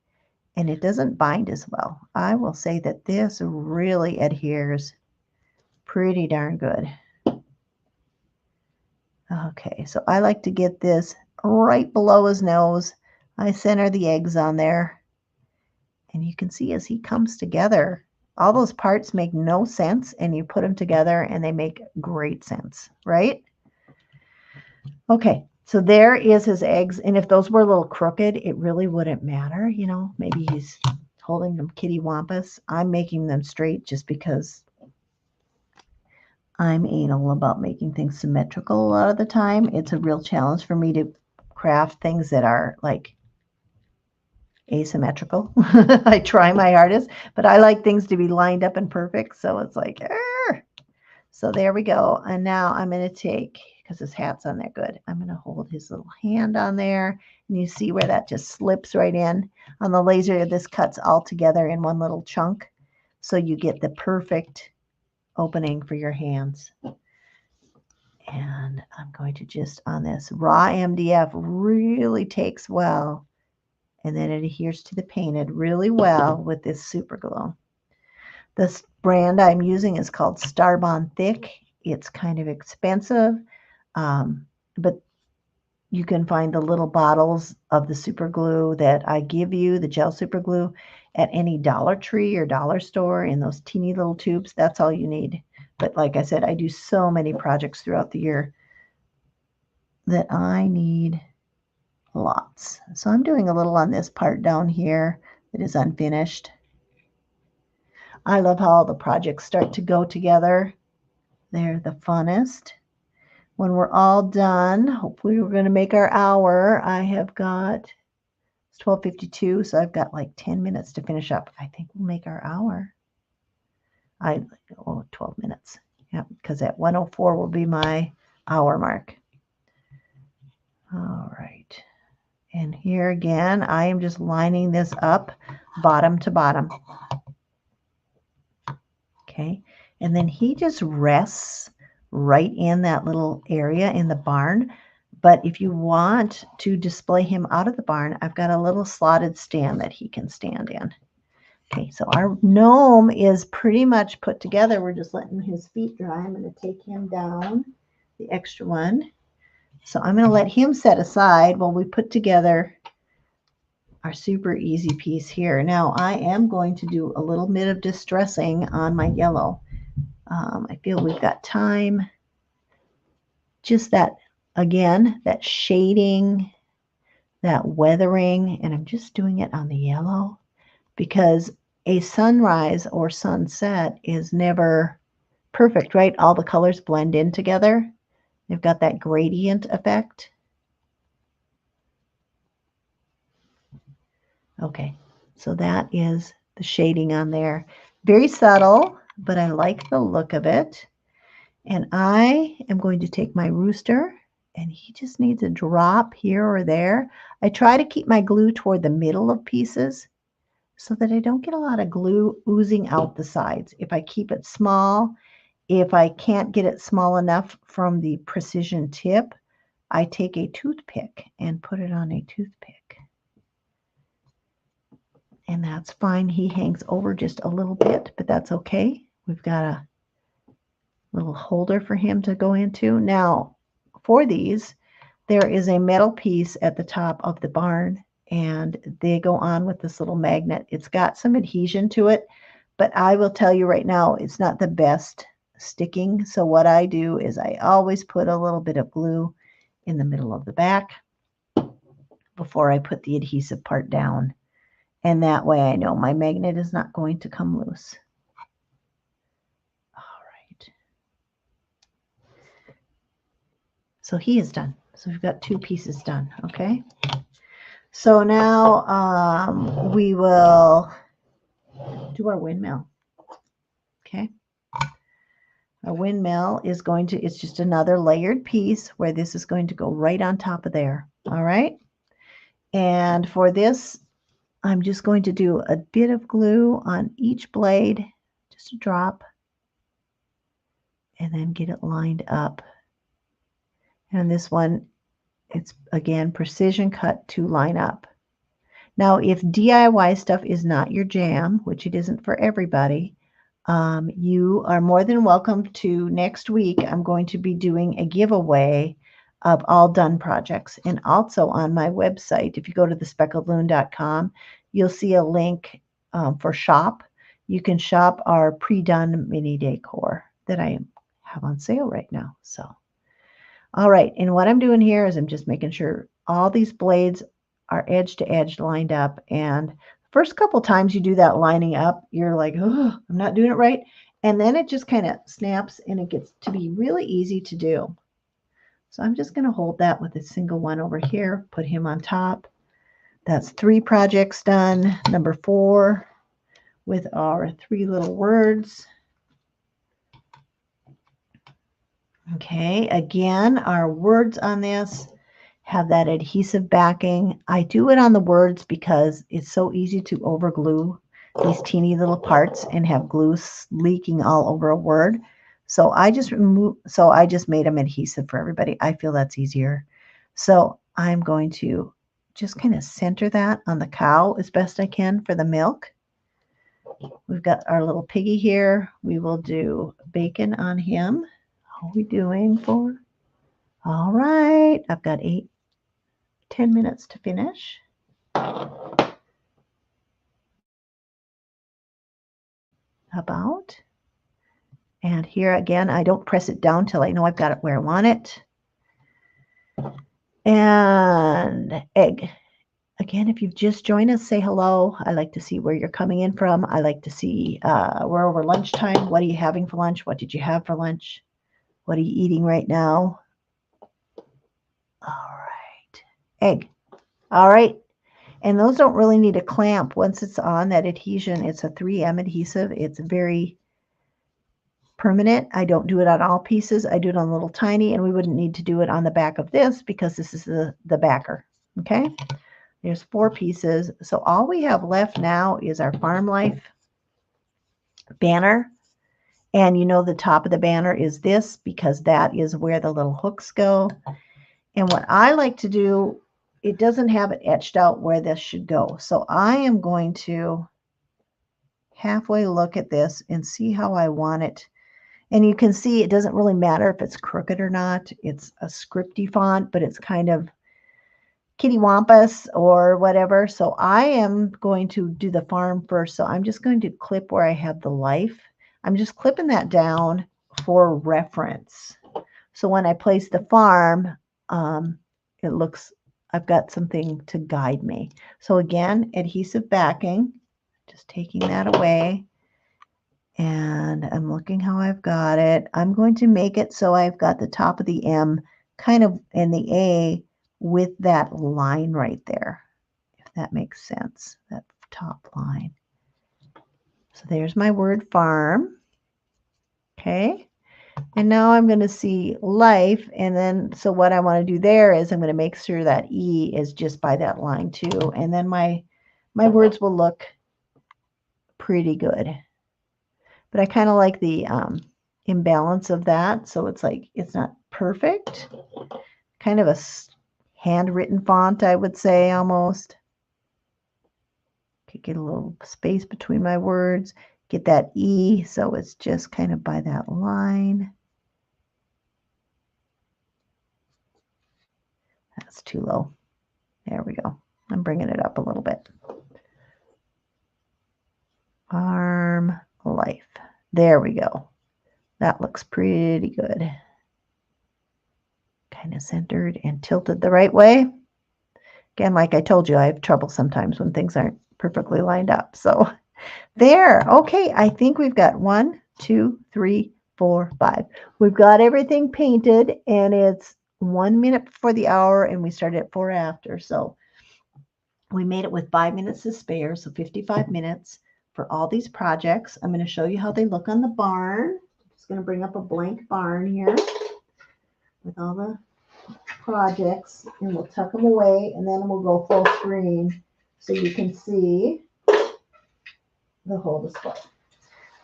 and it doesn't bind as well. I will say that this really adheres pretty darn good. Okay, so I like to get this right below his nose. I center the eggs on there. And you can see as he comes together, all those parts make no sense, and you put them together and they make great sense, right? Okay, so there is his eggs. And if those were a little crooked, it really wouldn't matter. You know, maybe he's holding them kitty wampus. I'm making them straight just because I'm anal about making things symmetrical a lot of the time. It's a real challenge for me to craft things that are like asymmetrical. I try my hardest, but I like things to be lined up and perfect. So it's like, argh. So there we go. And now I'm going to take, because his hat's on there good, I'm going to hold his little hand on there. And you see where that just slips right in. On the laser, this cuts all together in one little chunk. So you get the perfect opening for your hands. And I'm going to just on this raw MDF really takes well, and then it adheres to the painted really well with this super glue. This brand I'm using is called Starbond Thick. It's kind of expensive, but you can find the little bottles of the super glue that I give you, the gel super glue, at any Dollar Tree or dollar store in those teeny little tubes. That's all you need. But like I said, I do so many projects throughout the year that I need lots. So I'm doing a little on this part down here that is unfinished. I love how all the projects start to go together. They're the funnest. When we're all done, hopefully we're going to make our hour. I have got, it's 12:52, so I've got like 10 minutes to finish up. I think we'll make our hour. 12 minutes. Yeah, because at 1:04 will be my hour mark. All right. And here again, I am just lining this up bottom to bottom. Okay. And then he just rests right in that little area in the barn. But if you want to display him out of the barn, I've got a little slotted stand that he can stand in. Okay, so our gnome is pretty much put together. We're just letting his feet dry. I'm going to take him down, the extra one. So I'm going to let him set aside while we put together our super easy piece here. Now I am going to do a little bit of distressing on my yellow. I feel we've got time. Just that, again, that shading, that weathering, and I'm just doing it on the yellow because a sunrise or sunset is never perfect, right? All the colors blend in together. They've got that gradient effect. Okay, so that is the shading on there. Very subtle, but I like the look of it. And I am going to take my rooster, and he just needs a drop here or there. I try to keep my glue toward the middle of pieces so that I don't get a lot of glue oozing out the sides. If I keep it small, if I can't get it small enough from the precision tip, I take a toothpick and put it on a toothpick. And that's fine. He hangs over just a little bit, but that's okay. We've got a little holder for him to go into. Now, for these, there is a metal piece at the top of the barn, and they go on with this little magnet. It's got some adhesion to it, but I will tell you right now, it's not the best sticking. So what I do is I always put a little bit of glue in the middle of the back before I put the adhesive part down. And that way I know my magnet is not going to come loose. All right. So he is done. So we've got 2 pieces done, okay? So now we will do our windmill, okay? Our windmill is going to, it's just another layered piece where this is going to go right on top of there, all right? And for this, I'm just going to do a bit of glue on each blade, just a drop, and then get it lined up. And this one, it's again precision cut to line up. Now, if DIY stuff is not your jam, which it isn't for everybody, you are more than welcome to, next week, I'm going to be doing a giveaway of all done projects. And also on my website, if you go to thespeckledloon.com, you'll see a link for shop. You can shop our pre-done mini decor that I have on sale right now. So, all right. And what I'm doing here is I'm just making sure all these blades are edge to edge lined up. And first couple times you do that lining up, you're like, oh, I'm not doing it right. And then it just kind of snaps and it gets to be really easy to do. So I'm just going to hold that with a single one over here, put him on top. That's 3 projects done. Number 4 with our 3 little words. Okay, again, our words on this have that adhesive backing. I do it on the words because it's so easy to overglue these teeny little parts and have glue leaking all over a word. So I just made them adhesive for everybody. I feel that's easier. So I'm going to just kind of center that on the cow as best I can for the milk. We've got our little piggy here. We will do bacon on him. How are we doing for? All right, I've got 10 minutes to finish. About. And here again, I don't press it down till I know I've got it where I want it. And egg. Again, if you've just joined us, say hello. I like to see where you're coming in from. I like to see we're over lunchtime. What are you having for lunch? What did you have for lunch? What are you eating right now? All right. Egg. All right. And those don't really need a clamp. Once it's on, that adhesion, it's a 3M adhesive. It's very permanent. I don't do it on all pieces. I do it on little tiny, and we wouldn't need to do it on the back of this because this is the backer. Okay. There's 4 pieces. So all we have left now is our Farm Life banner. And you know the top of the banner is this because that is where the little hooks go. And what I like to do, it doesn't have it etched out where this should go. So I am going to halfway look at this and see how I want it. And you can see it doesn't really matter if it's crooked or not. It's a scripty font, but it's kind of kitty wampus or whatever. So I am going to do the farm first. So I'm just going to clip where I have the life. I'm just clipping that down for reference. So when I place the farm, it looks, I've got something to guide me. So again, adhesive backing, just taking that away. And I'm looking how I've got it. I'm going to make it so I've got the top of the M kind of in the A with that line right there, if that makes sense, that top line. So there's my word farm. Okay. And now I'm going to see life. And then, so what I want to do there is I'm going to make sure that E is just by that line too. And then my words will look pretty good. But I kind of like the imbalance of that. So it's like, it's not perfect. Kind of a handwritten font, I would say, almost. Could get a little space between my words. Get that E, so it's just kind of by that line. That's too low. There we go. I'm bringing it up a little bit. Farm life. There we go. That looks pretty good. Kind of centered and tilted the right way. Again, like I told you, I have trouble sometimes when things aren't perfectly lined up. So there. Okay, I think we've got 1, 2, 3, 4, 5. We've got everything painted, and it's 1 minute before the hour, and we started at 4 after. So we made it with 5 minutes to spare, so 55 minutes for all these projects. I'm going to show you how they look on the barn. I'm just going to bring up a blank barn here with all the projects, and we'll tuck them away, and then we'll go full screen so you can see the whole display.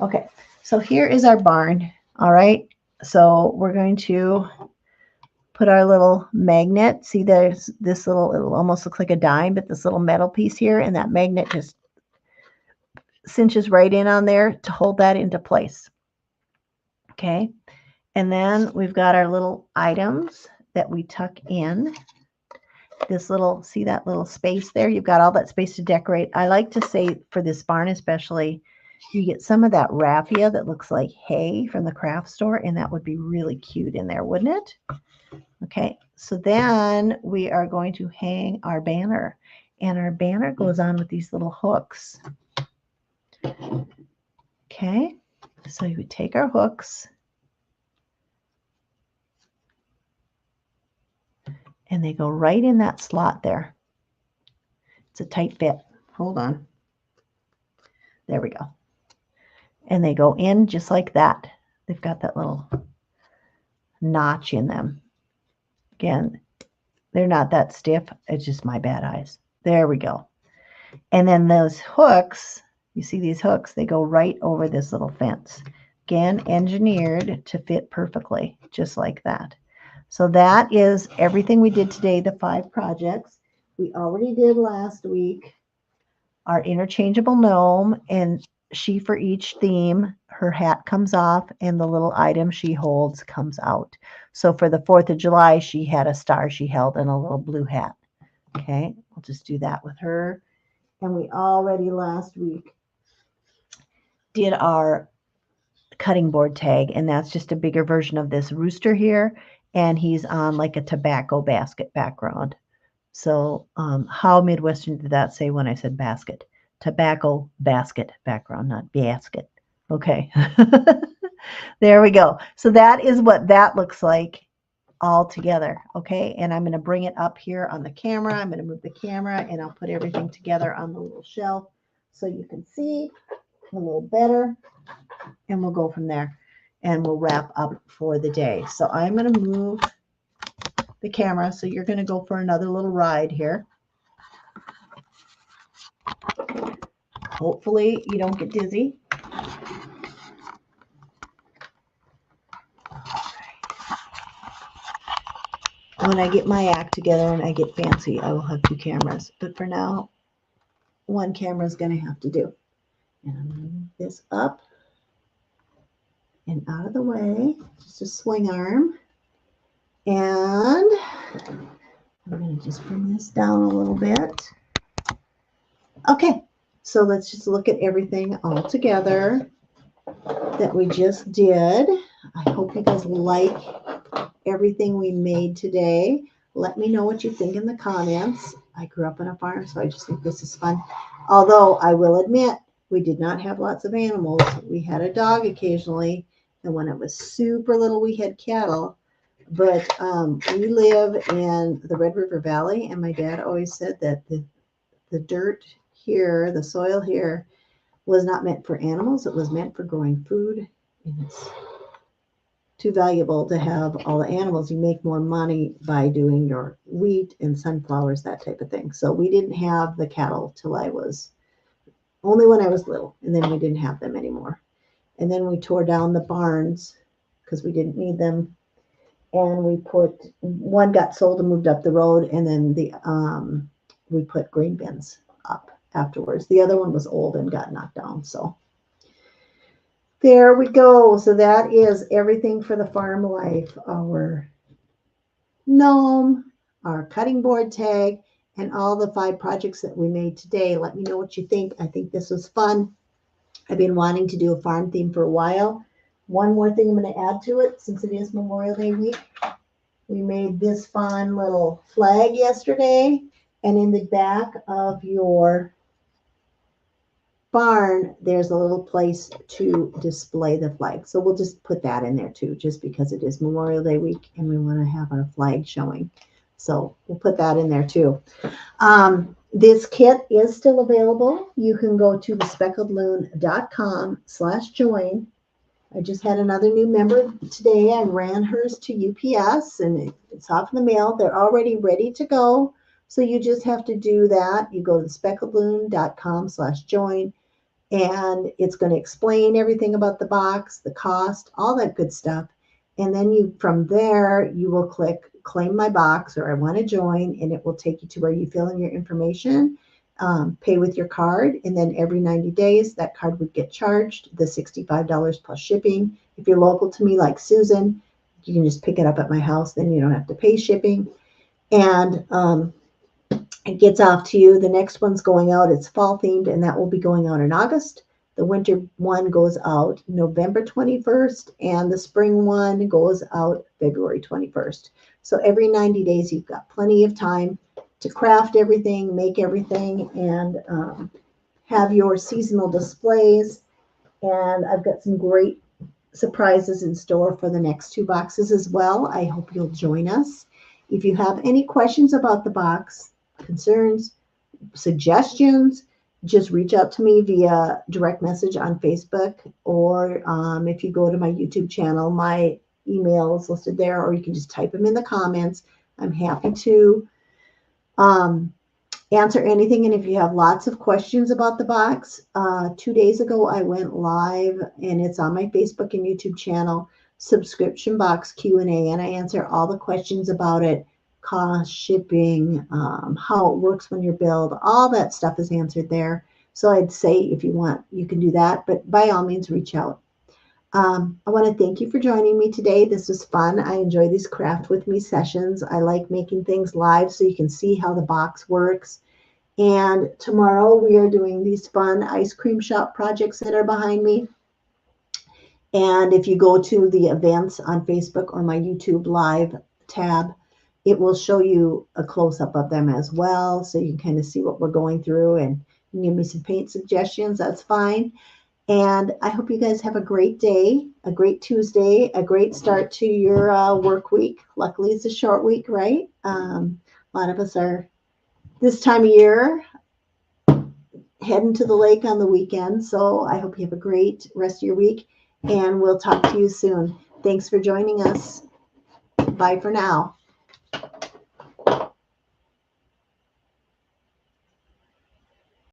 Okay, so here is our barn. All right, so we're going to put our little magnet. See, there's this little, it almost looks like a dime, but this little metal piece here, and that magnet just cinches right in on there to hold that into place. Okay, and then we've got our little items that we tuck in. This little, see that little space there? You've got all that space to decorate. I like to say for this barn especially, you get some of that raffia that looks like hay from the craft store, and that would be really cute in there, wouldn't it? Okay, so then we are going to hang our banner, and our banner goes on with these little hooks. Okay, so you would take our hooks, and they go right in that slot there. It's a tight fit. Hold on. There we go. And they go in just like that. They've got that little notch in them. Again, they're not that stiff. It's just my bad eyes. There we go. And then those hooks, you see these hooks, they go right over this little fence. Again, engineered to fit perfectly, just like that. So that is everything we did today, the 5 projects. We already did last week our interchangeable gnome, and she, for each theme, her hat comes off and the little item she holds comes out. So for the 4th of July, she had a star she held and a little blue hat. Okay, we'll just do that with her. And we already last week did our cutting board tag, and that's just a bigger version of this rooster here, and he's on like a tobacco basket background. So how Midwestern did that say when I said basket? Tobacco basket background, not basket. Okay. There we go. So that is what that looks like all together. Okay. And I'm going to bring it up here on the camera. I'm going to move the camera, and I'll put everything together on the little shelf so you can see a little better. And we'll go from there, and we'll wrap up for the day. So I'm going to move the camera. So you're going to go for another little ride here. Hopefully you don't get dizzy. when I get my act together and I get fancy, I will have 2 cameras. But for now, 1 camera is going to have to do. And I'm going to move this up and out of the way, just a swing arm. And I'm going to just bring this down a little bit. Okay, so let's just look at everything all together that we just did. I hope you guys like everything we made today. Let me know what you think in the comments. I grew up on a farm, so I just think this is fun. Although I will admit, we did not have lots of animals. We had a dog occasionally, and when it was super little, we had cattle. But we live in the Red River Valley, and my dad always said that the dirt here, the soil here, was not meant for animals. It was meant for growing food, and it's too valuable to have all the animals. You make more money by doing your wheat and sunflowers, that type of thing. So we didn't have the cattle till only when I was little, and then we didn't have them anymore. And then we tore down the barns because we didn't need them. And we put, one got sold and moved up the road, and then we put grain bins up afterwards. The other one was old and got knocked down. So there we go. So that is everything for the farm life. Our gnome, our cutting board tag, and all the 5 projects that we made today. Let me know what you think. I think this was fun. I've been wanting to do a farm theme for a while. One more thing I'm going to add to it, since it is Memorial Day week. We made this fun little flag yesterday, and in the back of your barn, there's a little place to display the flag. So we'll just put that in there too, just because it is Memorial Day week and we want to have our flag showing. So we'll put that in there too. This kit is still available. You can go to speckledloon.com/join. I just had another new member today. I ran hers to UPS and it's off in the mail. They're already ready to go. So you just have to do that. You go to speckledloon.com/join, and it's going to explain everything about the box, the cost, all that good stuff. And then from there, you will click claim my box or I want to join, and it will take you to where you fill in your information, pay with your card, and then every 90 days, that card would get charged the $65 plus shipping. If you're local to me, like Susan, you can just pick it up at my house. Then you don't have to pay shipping. And it gets off to you. The next one's going out. It's fall themed, and that will be going out in August. The winter one goes out November 21st, and the spring one goes out February 21st. So every 90 days, you've got plenty of time to craft everything, make everything, and have your seasonal displays. And I've got some great surprises in store for the next 2 boxes as well. I hope you'll join us. If you have any questions about the box, concerns, suggestions, just reach out to me via direct message on Facebook, or if you go to my YouTube channel, my email is listed there, or you can just type them in the comments. I'm happy to answer anything. And if you have lots of questions about the box, 2 days ago I went live, and it's on my Facebook and YouTube channel, subscription box Q&A, and I answer all the questions about it. Cost, shipping, how it works when you're billed, all that stuff is answered there. So I'd say if you want, you can do that, but by all means, reach out. I want to thank you for joining me today. This was fun. I enjoy these craft with me sessions. I like making things live so you can see how the box works. And tomorrow we are doing these fun ice cream shop projects that are behind me. And if you go to the events on Facebook or my YouTube live tab, it will show you a close-up of them as well, so you can kind of see what we're going through, and you can give me some paint suggestions. That's fine. And I hope you guys have a great day, a great Tuesday, a great start to your work week. Luckily, it's a short week, right? A lot of us are this time of year heading to the lake on the weekend. So I hope you have a great rest of your week, and we'll talk to you soon. Thanks for joining us. Bye for now.